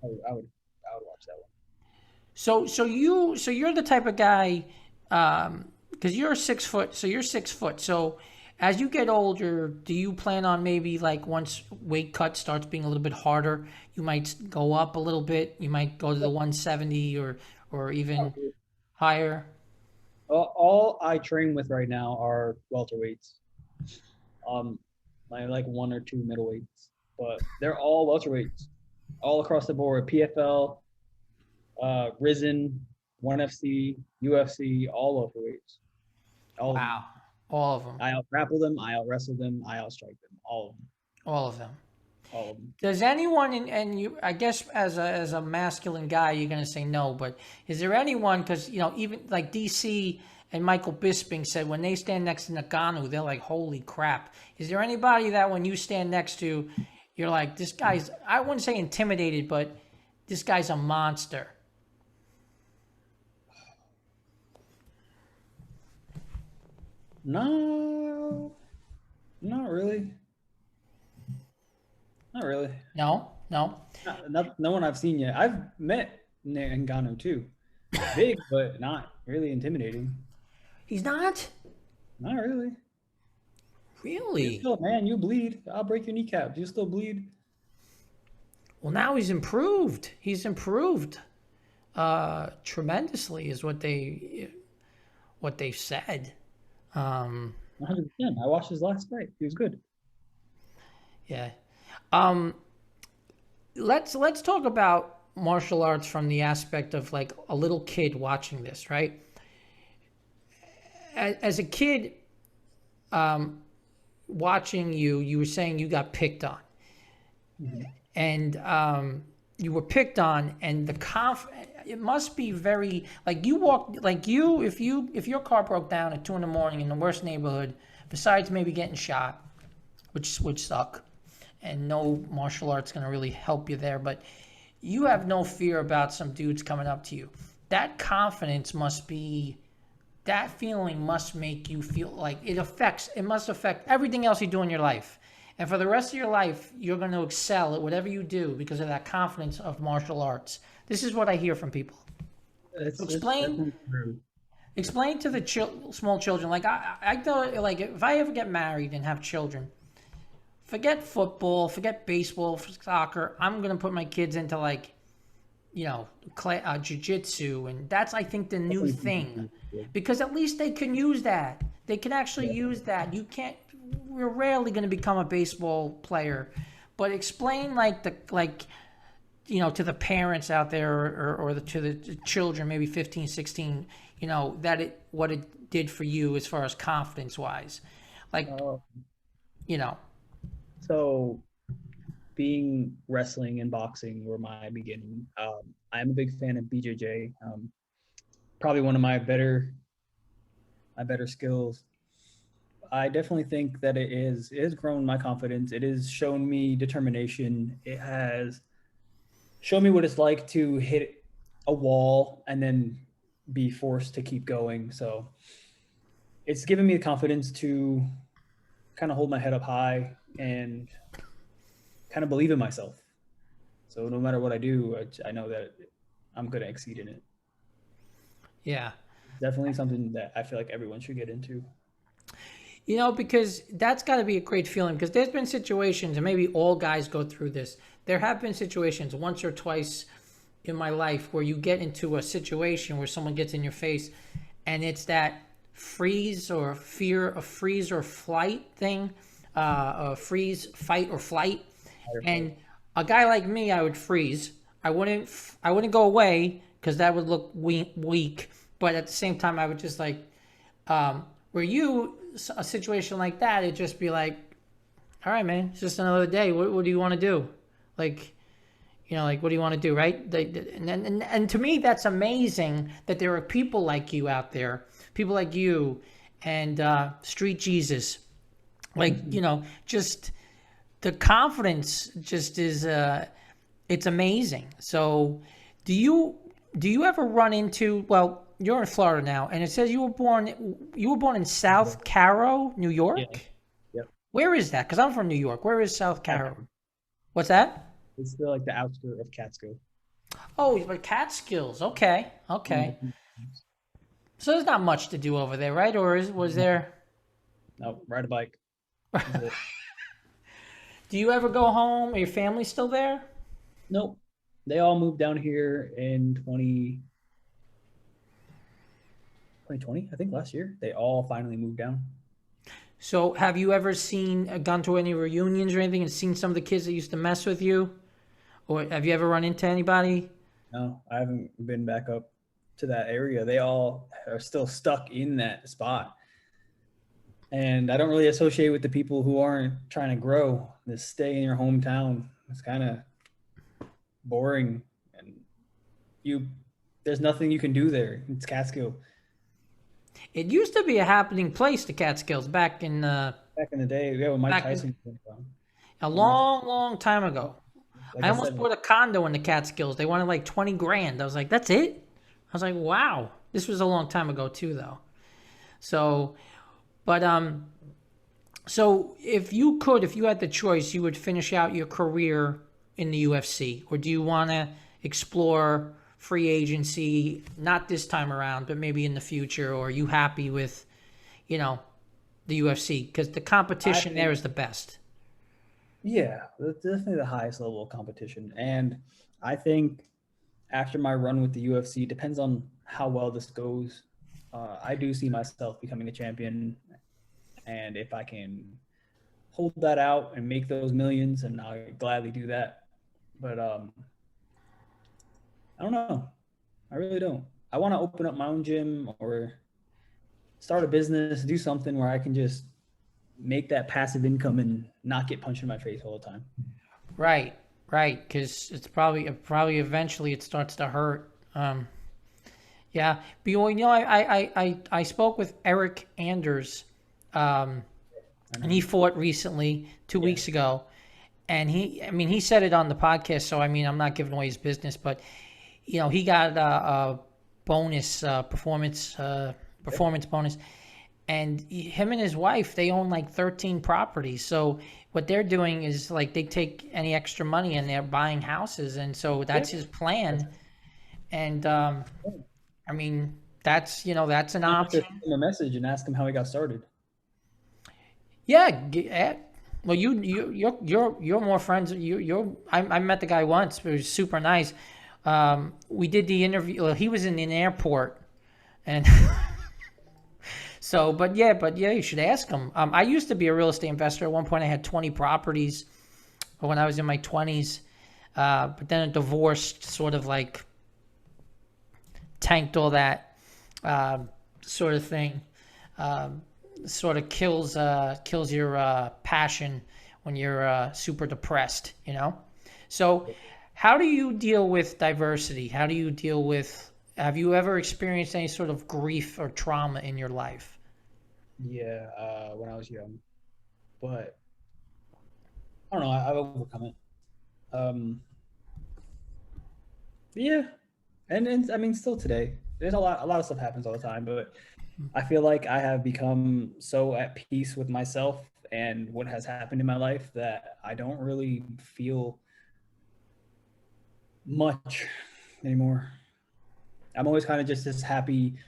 would watch that one. So you're the type of guy. Because you're 6 foot, so you're 6 foot. So as you get older, do you plan on maybe like once weight cut starts being a little bit harder, you might go up a little bit. You might go to the 170 or even higher. All I train with right now are welterweights. I like one or two middleweights, but they're all welterweights, all across the board. PFL, Risen, ONE FC, UFC, all welterweights. All of them. Wow, all of them, I out grapple them, I out wrestle them, I out strike them. All of them. all of them. All of them. Does anyone and you? I guess as a masculine guy, you're gonna say no. But is there anyone? Because even like DC and Michael Bisping said when they stand next to Nagano, they're like, holy crap. Is there anybody that when you stand next to, you're like, this guy's, I wouldn't say intimidated, but this guy's a monster? No, not really. Not really. No. No one I've seen yet. I've met Ngannou too. Big, but not really intimidating. He's not? Not really. Really? Still, man, you bleed. I'll break your kneecap. You still bleed. Well, now he's improved. He's improved tremendously, is what they've said. 100%. I watched his last fight. He was good. Yeah. Let's talk about martial arts from the aspect of like a little kid watching this, right? As a kid, watching you were saying you got picked on, and you were picked on, and it must be very like you walk like you if your car broke down at 2 a.m. in the worst neighborhood, besides maybe getting shot, which would suck. And no martial art's going to really help you there, but you have no fear about some dudes coming up to you. That confidence that feeling must make you feel like it must affect everything else you do in your life. And for the rest of your life, you're going to excel at whatever you do because of that confidence of martial arts. This is what I hear from people. Explain to the small children, like I thought, like if I ever get married and have children, forget football, forget baseball, soccer. I'm going to put my kids into like, jiu-jitsu. And that's, I think, the new thing. Because at least they can use that. They can actually use that. We're rarely going to become a baseball player. But explain to the parents out there or to the children, maybe 15, 16, what it did for you as far as confidence-wise. So, being wrestling and boxing were my beginning. I'm a big fan of BJJ. Probably one of my better skills. I definitely think that it has grown my confidence. It has shown me determination. It has shown me what it's like to hit a wall and then be forced to keep going. So it's given me the confidence to kind of hold my head up high and kind of believe in myself. So no matter what I do, I know that I'm going to exceed in it. Yeah. Definitely something that I feel like everyone should get into. Because that's got to be a great feeling, because there's been situations, and maybe all guys go through this. There have been situations once or twice in my life where you get into a situation where someone gets in your face and it's that freeze or flight thing, freeze, fight or flight. And a guy like me, I would freeze. I wouldn't go away because that would look weak. But at the same time, I would just like, a situation like that, it'd just be like, all right, man, it's just another day. What do you want to do? What do you want to do, right? And to me, that's amazing that there are people like you out there, people like you and Street Jesus. Just the confidence just is, it's amazing. So do you ever run into, well, you're in Florida now, and it says you were born in South Caro, New York? Yeah. Yep. Where is that? Because I'm from New York. Where is South Caro? What's that? It's still the outskirts of Catskill. Oh, but Catskills. Okay. So there's not much to do over there, right? Or was there? No, ride a bike. Is it? Do you ever go home? Are your family still there? Nope. They all moved down here in 2020, I think last year. They all finally moved down. So have you ever gone to any reunions or anything and seen some of the kids that used to mess with you? Or have you ever run into anybody? No, I haven't been back up to that area. They all are still stuck in that spot. And I don't really associate with the people who aren't trying to grow. Just stay in your hometown. It's kind of boring, and there's nothing you can do there. It's Catskill. It used to be a happening place, the Catskills, back in Back in the day, yeah, when Mike back Tyson came from. a long, long time ago. Like I I almost said, bought a condo in the Catskills. They wanted like 20 grand. I was like, that's it? I was like, wow. This was a long time ago too, though. So, but so if you had the choice, you would finish out your career in the UFC, or do you want to explore free agency, not this time around, but maybe in the future? Or are you happy with, the UFC? Because the competition there is the best. yeah, that's definitely the highest level of competition. And I think after my run with the UFC, depends on how well this goes. I do see myself becoming a champion, and if I can hold that out and make those millions, and I'll gladly do that. But I don't know. I really don't. I want to open up my own gym or start a business, do something where I can just make that passive income and not get punched in my face all the time. Right, right. Because it's probably eventually it starts to hurt. Yeah, but I spoke with Eric Anders, and he fought recently 2 weeks ago, and he said it on the podcast. So I'm not giving away his business, but he got a bonus performance bonus, and him and his wife, they own like 13 properties. So what they're doing is like they take any extra money and they're buying houses, and so that's his plan. And that's an I have to option. send him a message and ask him how he got started. Yeah. Well, you're more friends. I met the guy once. It was super nice. We did the interview. Well, he was in an airport, and so, but yeah, you should ask him. I used to be a real estate investor. At one point, I had 20 properties when I was in my 20s. But then a divorce sort of like tanked all that sort of thing. Sort of kills your passion when you're super depressed, So how do you deal with diversity? How do you deal with, have you ever experienced any sort of grief or trauma in your life? Yeah, when I was young, but I don't know. I've overcome it. Yeah, and still today, there's a lot of stuff happens all the time, but I feel like I have become so at peace with myself and what has happened in my life that I don't really feel much anymore. I'm always kind of just this happy,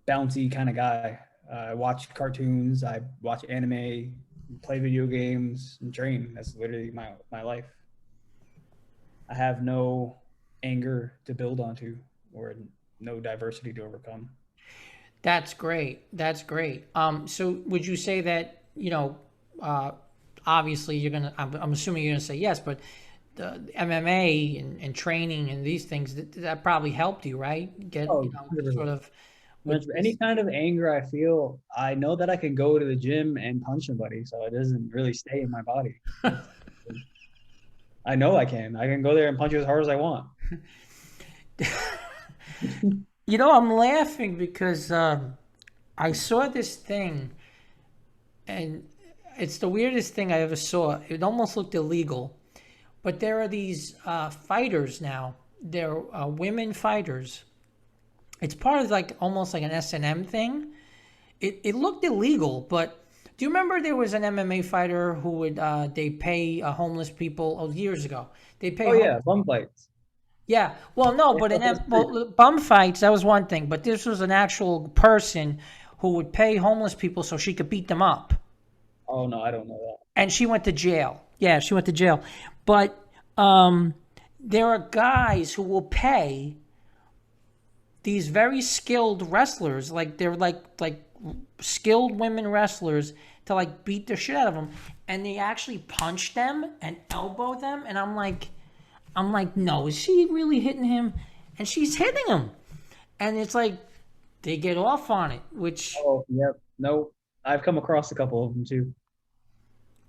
bouncy kind of guy. I watch cartoons, I watch anime, play video games, and train. That's literally my life. I have no anger to build onto or no diversity to overcome. That's great. That's great. So would you say that, uh, obviously I'm assuming you're gonna say yes, but the MMA and training and these things that probably helped you, right? Get, Oh, sort of with any kind of anger I feel, I know that I can go to the gym and punch somebody, so it doesn't really stay in my body. I know I can. I can go there and punch you as hard as I want. I'm laughing because I saw this thing, and it's the weirdest thing I ever saw. It almost looked illegal, but there are these fighters now. They're women fighters. It's part of like almost like an S&M thing. It looked illegal, but do you remember there was an MMA fighter who would they pay homeless people years ago? They pay Oh yeah, bum fights. Yeah. Well, no, but in bum fights, that was one thing. But this was an actual person who would pay homeless people so she could beat them up. Oh no, I don't know that. And she went to jail. Yeah, she went to jail. But there are guys who will pay these very skilled wrestlers, like they're like skilled women wrestlers, to like beat the shit out of them, and they actually punch them and elbow them, and I'm like, no, is she really hitting him? And she's hitting him, and it's like they get off on it, which Oh, yep. No, I've come across a couple of them too.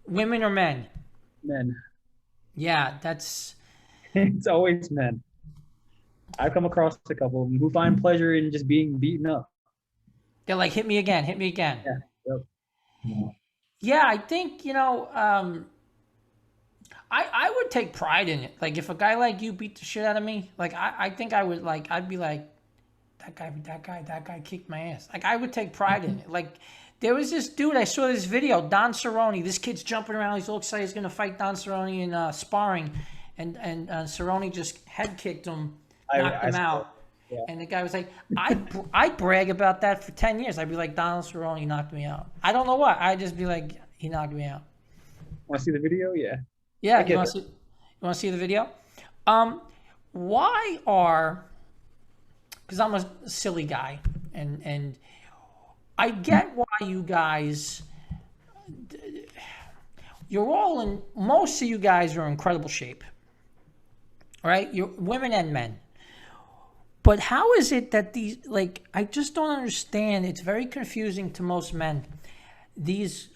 women or men. Men. Yeah, that's It's always men. I've come across a couple of them who find pleasure in just being beaten up. they're like, hit me again, hit me again. Yeah. Yep. Yeah, I think, I would take pride in it. Like if a guy like you beat the shit out of me, like I think I would like I'd be like that guy kicked my ass. Like I would take pride in it. Like there was this dude, I saw this video, Don Cerrone. This kid's jumping around. He's all excited. He's gonna fight Don Cerrone in sparring, and Cerrone just head kicked him, knocked him out. Yeah. And the guy was like, I'd brag about that for 10 years. I'd be like, Donald Cerrone knocked me out. I don't know why. I'd just be like, he knocked me out. Want to see the video? Yeah. Yeah, you want to see the video? Why are, because I'm a silly guy, and I get why you guys, most of you guys are in incredible shape, right? You're women and men. But how is it that these, like, I just don't understand. It's very confusing to most men. These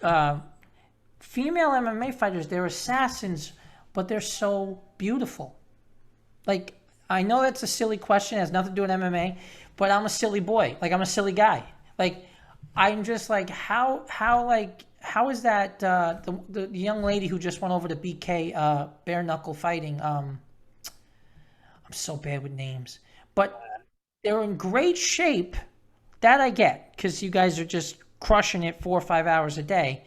female MMA fighters, they're assassins, but they're so beautiful. Like, I know that's a silly question. It has nothing to do with MMA, but I'm a silly boy. Like, I'm a silly guy. Like, I'm just like, how is that the young lady who just went over to BK bare knuckle fighting? I'm so bad with names. But they're in great shape. That I get, because you guys are just crushing it 4 or 5 hours a day.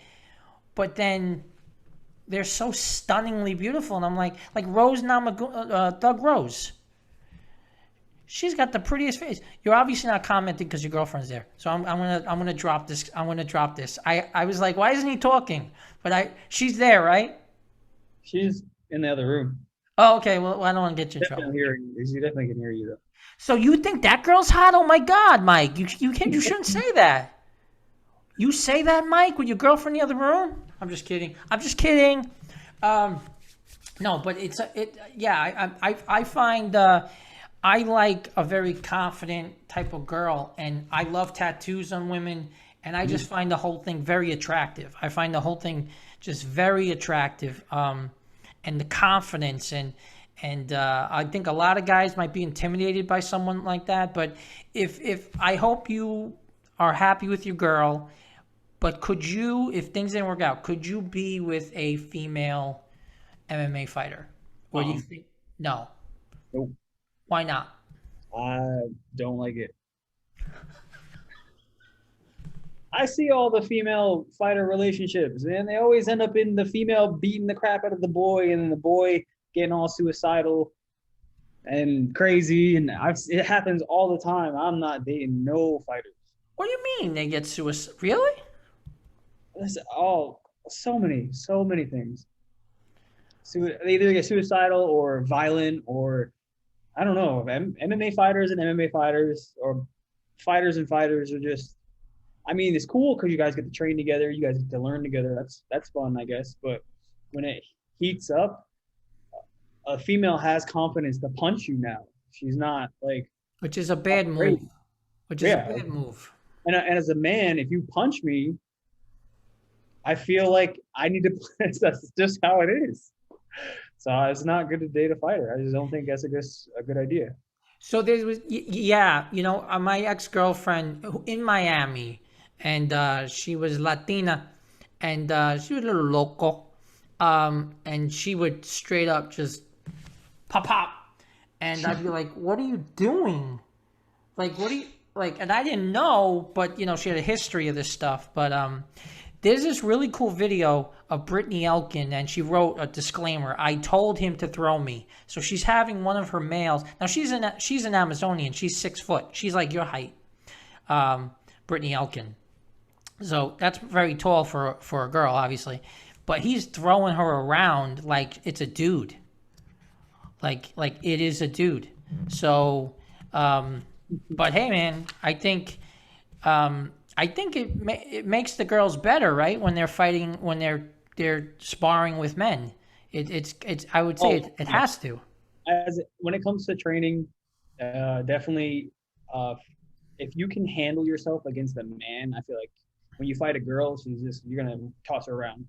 But then they're so stunningly beautiful, and I'm like Rose Doug Rose. She's got the prettiest face. You're obviously not commenting because your girlfriend's there. So I'm gonna drop this. I'm gonna drop this. I was like, why isn't he talking? But she's there, right? She's in the other room. Oh, okay. Well, I don't want to get you in trouble. She definitely can hear you though. So you think that girl's hot? Oh my God, Mike! You shouldn't say that. You say that, Mike, with your girlfriend in the other room? I'm just kidding. No, but I find I like a very confident type of girl, and I love tattoos on women, and I just find the whole thing very attractive. I find the whole thing just very attractive, and the confidence and I think a lot of guys might be intimidated by someone like that. But if I hope you are happy with your girl, but could you, if things didn't work out, could you be with a female MMA fighter? Or do you think no? Nope. Why not? I don't like it. I see all the female fighter relationships, and they always end up in the female beating the crap out of the boy, and then the boy getting all suicidal and crazy, and it happens all the time. I'm not dating no fighters. What do you mean they get suicide? Really? That's all so many things. They either get suicidal or violent, or I don't know. MMA fighters and MMA fighters, or fighters and fighters, are just. I mean, it's cool because you guys get to train together, you guys get to learn together. That's fun, I guess. But when it heats up, a female has confidence to punch you now. She's not like. Which is a bad move. Which is a bad move. And as a man, if you punch me, I feel like I need to. That's just how it is. So it's not good to date a fighter. I just don't think that's a good idea. So there was, my ex-girlfriend in Miami, and she was Latina, and she was a little loco, and she would straight up just pop, and I'd be like, "What are you doing? Like, what are you like?" And I didn't know, but she had a history of this stuff. But There's this really cool video of Brittany Elkin, and she wrote a disclaimer. I told him to throw me. So she's having one of her males. Now she's an Amazonian. She's 6 foot. She's like your height, Brittany Elkin. So that's very tall for a girl, obviously. But he's throwing her around like it's a dude. Like it is a dude. So, but hey, man, I think it makes the girls better, right? When they're fighting, when they're sparring with men. It's I would say it Yeah. has to. When it comes to training, definitely, uh, if you can handle yourself against a man, I feel like when you fight a girl, you're gonna toss her around.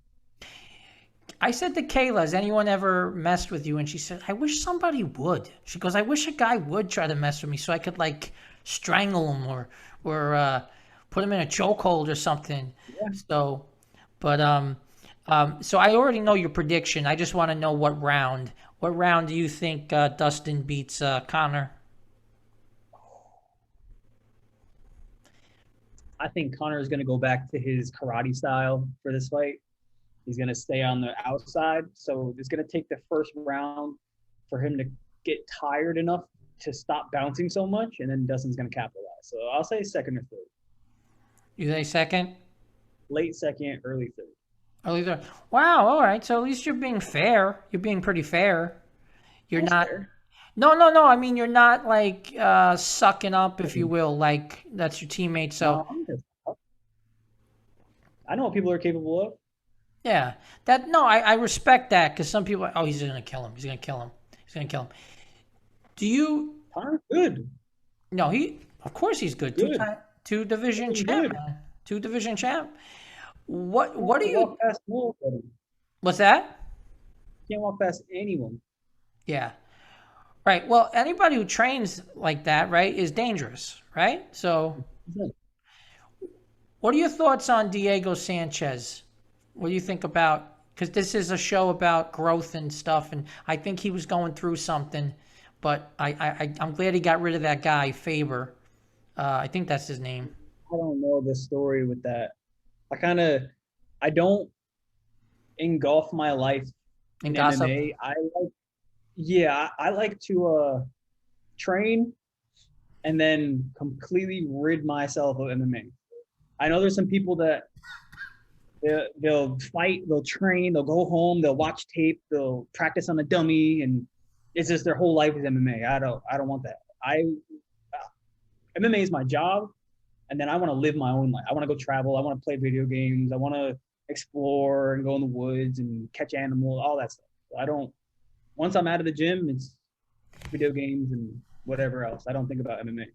I said to Kayla, has anyone ever messed with you? And she said, I wish somebody would. She goes, I wish a guy would try to mess with me so I could like strangle him or put him in a chokehold or something. Yeah. So, but so I already know your prediction. I just want to know what round. What round do you think Dustin beats Connor? I think Connor is gonna go back to his karate style for this fight. He's gonna stay on the outside, so it's gonna take the first round for him to get tired enough to stop bouncing so much, and then Dustin's gonna capitalize. So I'll say second or third, You say second? late second, early third. Oh, either. Wow. All right. So at least you're being fair. You're being pretty fair. You're That's not. fair. No, no, no. I mean, you're not like sucking up, if you will. Like that's your teammate. So No, I know what people are capable of. yeah, that no, I respect that because some people. Oh, he's gonna kill him. He's gonna kill him. He's gonna kill him. Do you? Connor's good. No, he. Of course, he's good. Good. Two division He's champ, good. man. Two division champ. What? You What do can't you? walk past nobody. What's that? You can't walk past anyone. Yeah. Right. Well, anybody who trains like that, right, is dangerous, right? So, what are your thoughts on Diego Sanchez? What do you think about? Because this is a show about growth and stuff, and I think he was going through something, but I'm glad he got rid of that guy Faber. I think that's his name. I don't know the story with that. I don't engulf my life And in gossip. MMA. I like to train and then completely rid myself of MMA. I know there's some people that they'll fight, they'll train, they'll go home, they'll watch tape, they'll practice on a dummy, and it's just their whole life is MMA. I don't want that. MMA is my job, and then I want to live my own life. I want to go travel. I want to play video games. I want to explore and go in the woods and catch animals, all that stuff. I don't. Once I'm out of the gym, it's video games and whatever else. I don't think about MMA.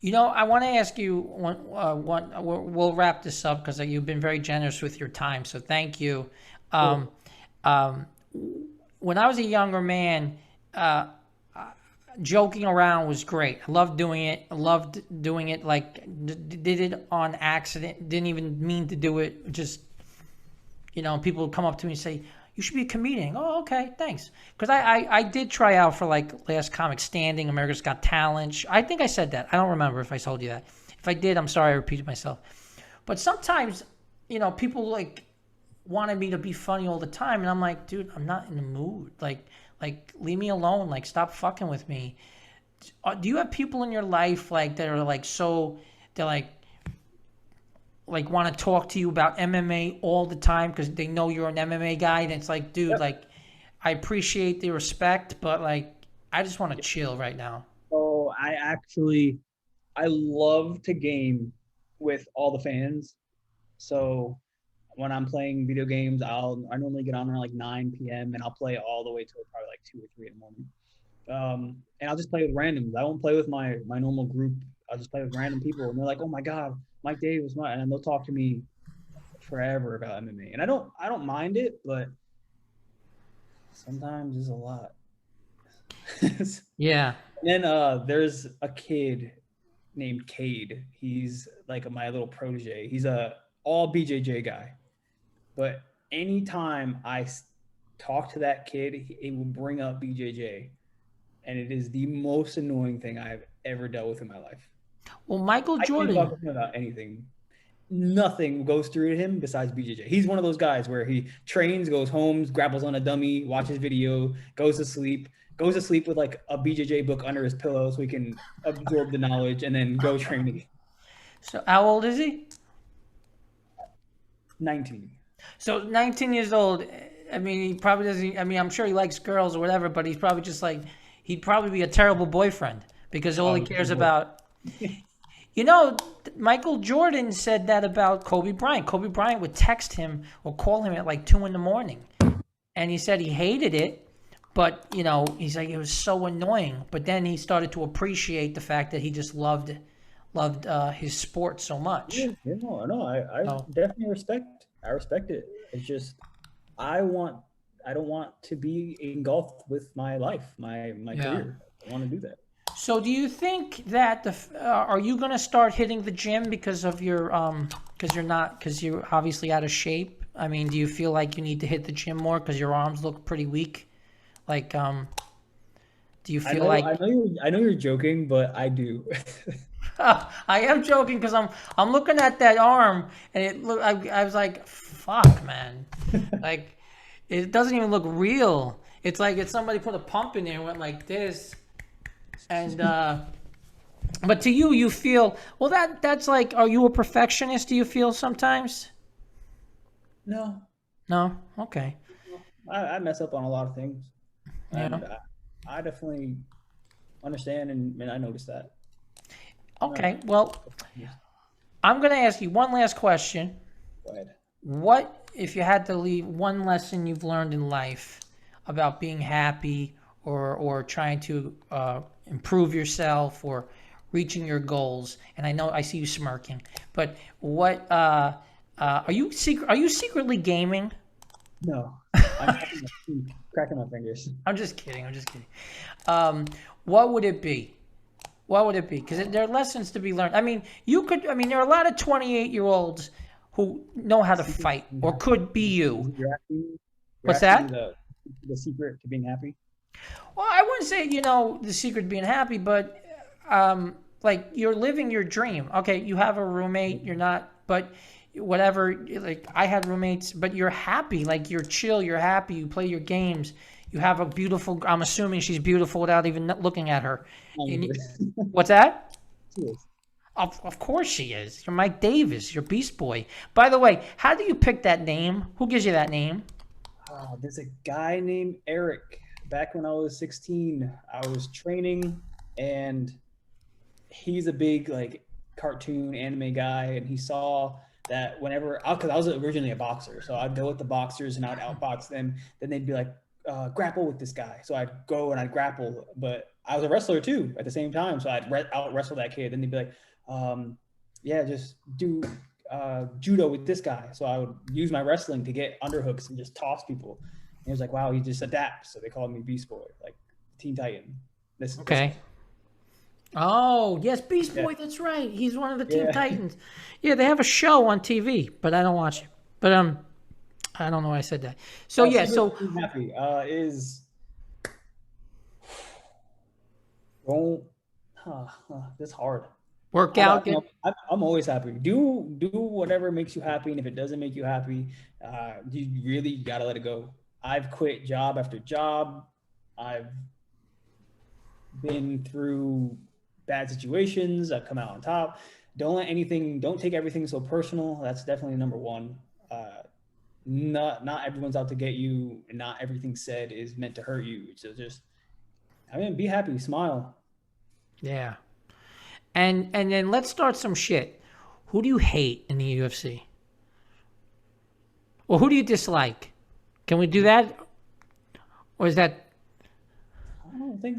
You know, I want to ask you one. We'll wrap this up because you've been very generous with your time, so thank you. Um, um, when I was a younger man, joking around was great. I loved doing it. I loved doing it. Like did it on accident. Didn't even mean to do it. Just people would come up to me and say, "You should be a comedian." Oh, okay, thanks. Because I did try out for like Last Comic Standing, America's Got Talent. I think I said that. I don't remember if I told you that. If I did, I'm sorry I repeated myself. But sometimes, people like wanted me to be funny all the time, and I'm like, dude, I'm not in the mood. Like leave me alone. Like stop fucking with me. Do you have people in your life like that are like they're like want to talk to you about MMA all the time because they know you're an MMA guy, and it's like, dude, Yep. like I appreciate the respect, but like I just want to chill right now. So I love to game with all the fans. So when I'm playing video games, I normally get on around like 9 p.m. and I'll play all the way till probably like 2 or 3 in the morning. And I'll just play with randoms. I won't play with my normal group. I'll just play with random people, and they're like, "Oh my God, Mike Davis," and they'll talk to me forever about MMA. And I don't mind it, but sometimes it's a lot. And Yeah. then there's a kid named Cade. He's like my little protege. He's a all BJJ guy. But anytime talk to that kid, it will bring up BJJ, and it is the most annoying thing I've ever dealt with in my life. Well, Michael I can't talk Jordan. to him about anything. nothing goes through to him besides BJJ. He's one of those guys where he trains, goes home, grapples on a dummy, watches video, goes to sleep with like a BJJ book under his pillow so he can absorb the knowledge and then go training. So how old is he? 19. So 19 years old. I mean, he probably doesn't. I mean, I'm sure he likes girls or whatever, but he's probably just like, he'd probably be a terrible boyfriend because all he cares about. You know, Michael Jordan said that about Kobe Bryant. Kobe Bryant would text him or call him at like 2 a.m. And he said he hated it, but, you know, he's like, it was so annoying. But then he started to appreciate the fact that he just loved his sport so much. Yeah, no, I definitely respect it. It's just, I don't want to be engulfed with my life, my career. I want to do that. So do you think that are you going to start hitting the gym because of your because you're obviously out of shape? I mean, do you feel like you need to hit the gym more because your arms look pretty weak? Like, do you feel like I know you're joking, but I do. I am joking because I'm looking at that arm and it look I was like, fuck, man, like it doesn't even look real. It's like if somebody put a pump in there and went like this. And but to you, you feel well. That's like, are you a perfectionist? Do you feel sometimes? No, Okay. I mess up on a lot of things, and Yeah. I definitely understand and I notice that. Okay. Well, I'm going to ask you one last question. Go ahead. What if you had to leave one lesson you've learned in life about being happy or trying to improve yourself or reaching your goals? And I know I see you smirking, but what are you secretly gaming? No, I'm cracking my fingers. I'm just kidding. What would it be? Because there are lessons to be learned. I mean, there are a lot of 28-year-olds who know how to fight or could be you. What's that? The secret to being happy? Well, I wouldn't say, the secret to being happy, but like you're living your dream. Okay, you have a roommate, you're not, but whatever, like I had roommates, but you're happy, like you're chill, you're happy, you play your games, you have a beautiful, I'm assuming she's beautiful without even looking at her. What's that? She is. Of course she is. You're Mike Davis, you're Beast Boy. By the way, how do you pick that name? Who gives you that name? There's a guy named Eric. Back when I was 16, I was training, and he's a big like cartoon anime guy, and he saw that whenever, because I was originally a boxer, so I'd go with the boxers and I'd outbox them. Then they'd be like, grapple with this guy. So I'd go and I'd grapple, but I was a wrestler too at the same time. So I'd out wrestle that kid. Then they'd be like, yeah, just do judo with this guy. So I would use my wrestling to get underhooks and just toss people. And he was like, wow, he just adapts. So they called me Beast Boy, like Teen Titan. Okay. Oh, yes, Beast Boy, that's right. He's one of the Teen Titans. Yeah, they have a show on TV, but I don't watch it. But I don't know why I said that. So so happy is don't this hard. Work out. I'm always happy. Do whatever makes you happy, and if it doesn't make you happy, you really gotta let it go. I've quit job after job. I've been through bad situations. I've come out on top. Don't take everything so personal. That's definitely number one. Not everyone's out to get you, and not everything said is meant to hurt you. So just, be happy, smile. Yeah. And then let's start some shit. Who do you hate in the UFC? Or who do you dislike? Can we do that? Or is that... I don't think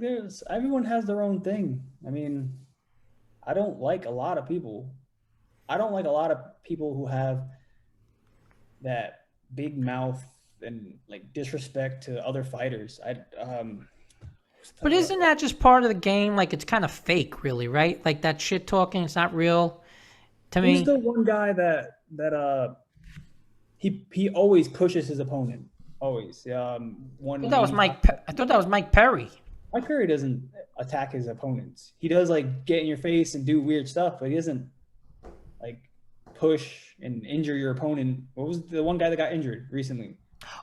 everyone has their own thing. I don't like a lot of people. I don't like a lot of people who have that big mouth and like disrespect to other fighters. But isn't that just part of the game? Like, it's kind of fake, really, right? Like, that shit talking, it's not real to me. He's the one guy that he always pushes his opponent. Always. I thought that was Mike Perry. Mike Perry doesn't attack his opponents. He does like get in your face and do weird stuff, but he doesn't like push and injure your opponent. What was the one guy that got injured recently?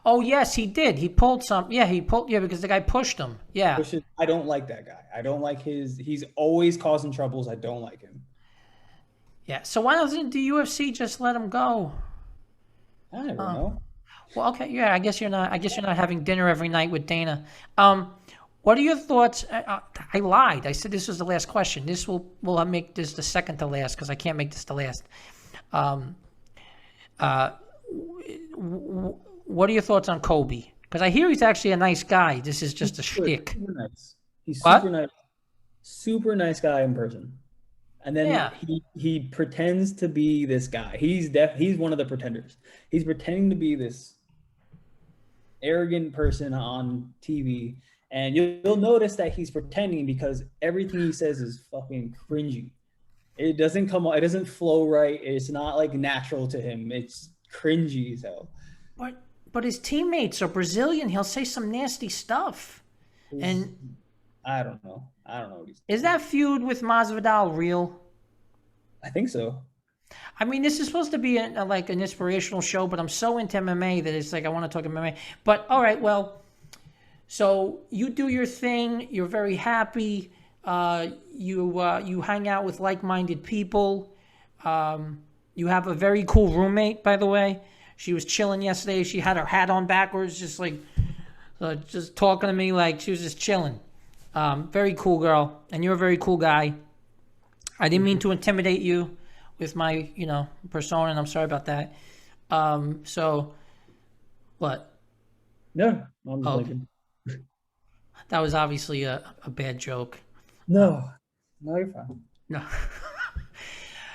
Oh yes, he did. He pulled some. Yeah, he pulled. Yeah, because the guy pushed him. Yeah. Pushes. I don't like that guy. I don't like his. He's always causing troubles. I don't like him. Yeah. So why doesn't the UFC just let him go? I never know. Well, okay. Yeah, I guess you're not. I guess you're not having dinner every night with Dana. What are your thoughts? I lied. I said this was the last question. This will make this the second to last because I can't make this the last. What are your thoughts on Kobe? Because I hear he's actually a nice guy. This is just a shtick. Super nice. He's What? super nice. Super nice guy in person. And then Yeah. he pretends to be this guy. He's one of the pretenders. He's pretending to be this arrogant person on TV. And you'll notice that he's pretending because everything he says is fucking cringy. It doesn't flow right. It's not like natural to him. It's cringy as hell. But his teammates are Brazilian. He'll say some nasty stuff. And I don't know. I don't know what he's. is that feud with Masvidal real? I think so. I mean, this is supposed to be like an inspirational show, but I'm so into MMA that it's like I want to talk MMA. But all right, well, so you do your thing. You're very happy. You hang out with like-minded people. You have a very cool roommate, by the way. She was chilling yesterday. She had her hat on backwards, just like just talking to me like she was just chilling. Very cool girl, and you're a very cool guy. I didn't mean to intimidate you with my, persona, and I'm sorry about that. So, what? No, I'm just Okay. That was obviously a bad joke. No, you're fine. No.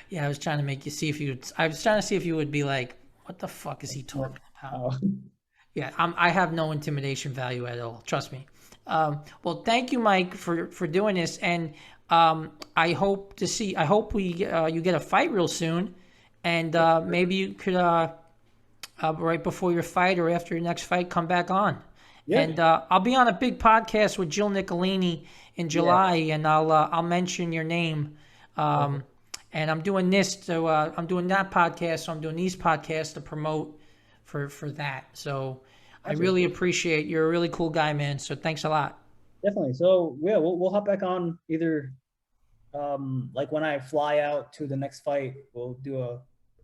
Yeah, I was trying to make you see if you. I was trying to see if you would be like, "What the fuck is he talking about?" Oh. Yeah, I have no intimidation value at all. Trust me. Well, thank you, Mike, for doing this, and I hope you get a fight real soon, and maybe you could right before your fight or after your next fight come back on. Yeah. And I'll be on a big podcast with Jill Nicolini in July, and I'll mention your name. And I'm doing this, so I'm doing that podcast, so I'm doing these podcasts to promote for that. So I really appreciate. You're a really cool guy, man. So thanks a lot. Definitely. So yeah, we'll hop back on either like when I fly out to the next fight, we'll do a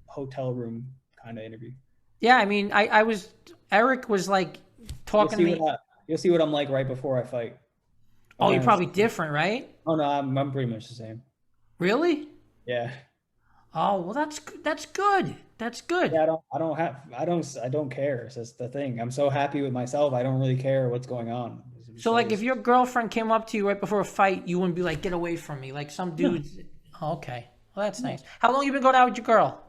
hotel room kind of interview. Yeah, I mean, Eric was like talking to me. You'll see what I'm like right before I fight. Oh, you're probably different, right? Oh no, I'm pretty much the same. Really? Yeah. Oh well, that's good. That's good. Yeah, I don't care. It's just the thing. I'm so happy with myself. I don't really care what's going on. So like, if your girlfriend came up to you right before a fight, you wouldn't be like, "Get away from me," like some dudes. No. Oh, okay, well that's nice. How long you been going out with your girl?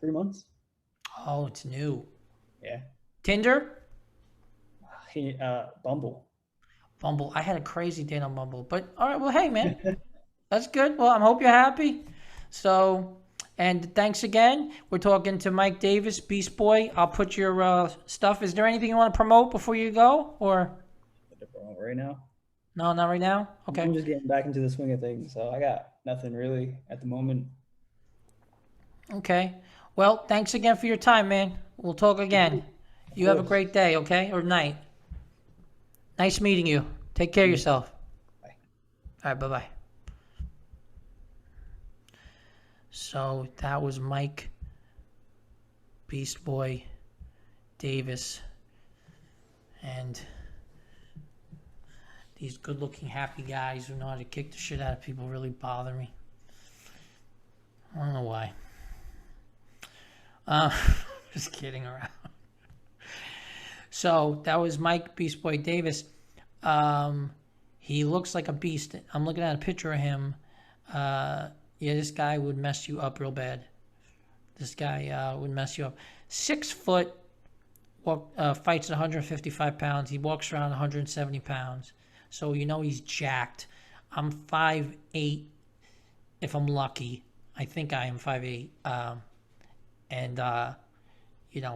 3 months. Oh, it's new. Yeah. Tinder? Bumble. Bumble. I had a crazy date on Bumble, but all right. Well, hey man, that's good. Well, I hope you're happy. So, and thanks again. We're talking to Mike Davis, Beast Boy. I'll put your stuff. Is there anything you want to promote before you go, or? Right now? No, not right now. Okay. I'm just getting back into the swing of things, so I got nothing really at the moment. Okay. Well, thanks again for your time, man. We'll talk again. You have a great day, okay? Or night. Nice meeting you. Take care of yourself. Bye. All right, bye-bye. So that was Mike Beast Boy Davis. And these good-looking, happy guys who know how to kick the shit out of people really bother me. I don't know why. Just kidding around. So that was Mike Beast Boy Davis. He looks like a beast. I'm looking at a picture of him. Yeah, this guy would mess you up real bad. This guy would mess you up. 6 foot, fights at 155 pounds. He walks around 170 pounds. So you know he's jacked. I'm 5'8", if I'm lucky. I think I am 5'8". And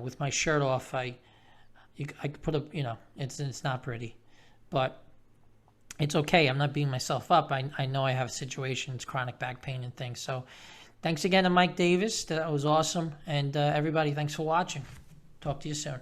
with my shirt off, I could put up, it's not pretty, but it's okay. I'm not beating myself up. I know I have situations, chronic back pain and things. So Thanks again to Mike Davis. That was awesome. And everybody, thanks for watching. Talk to you soon.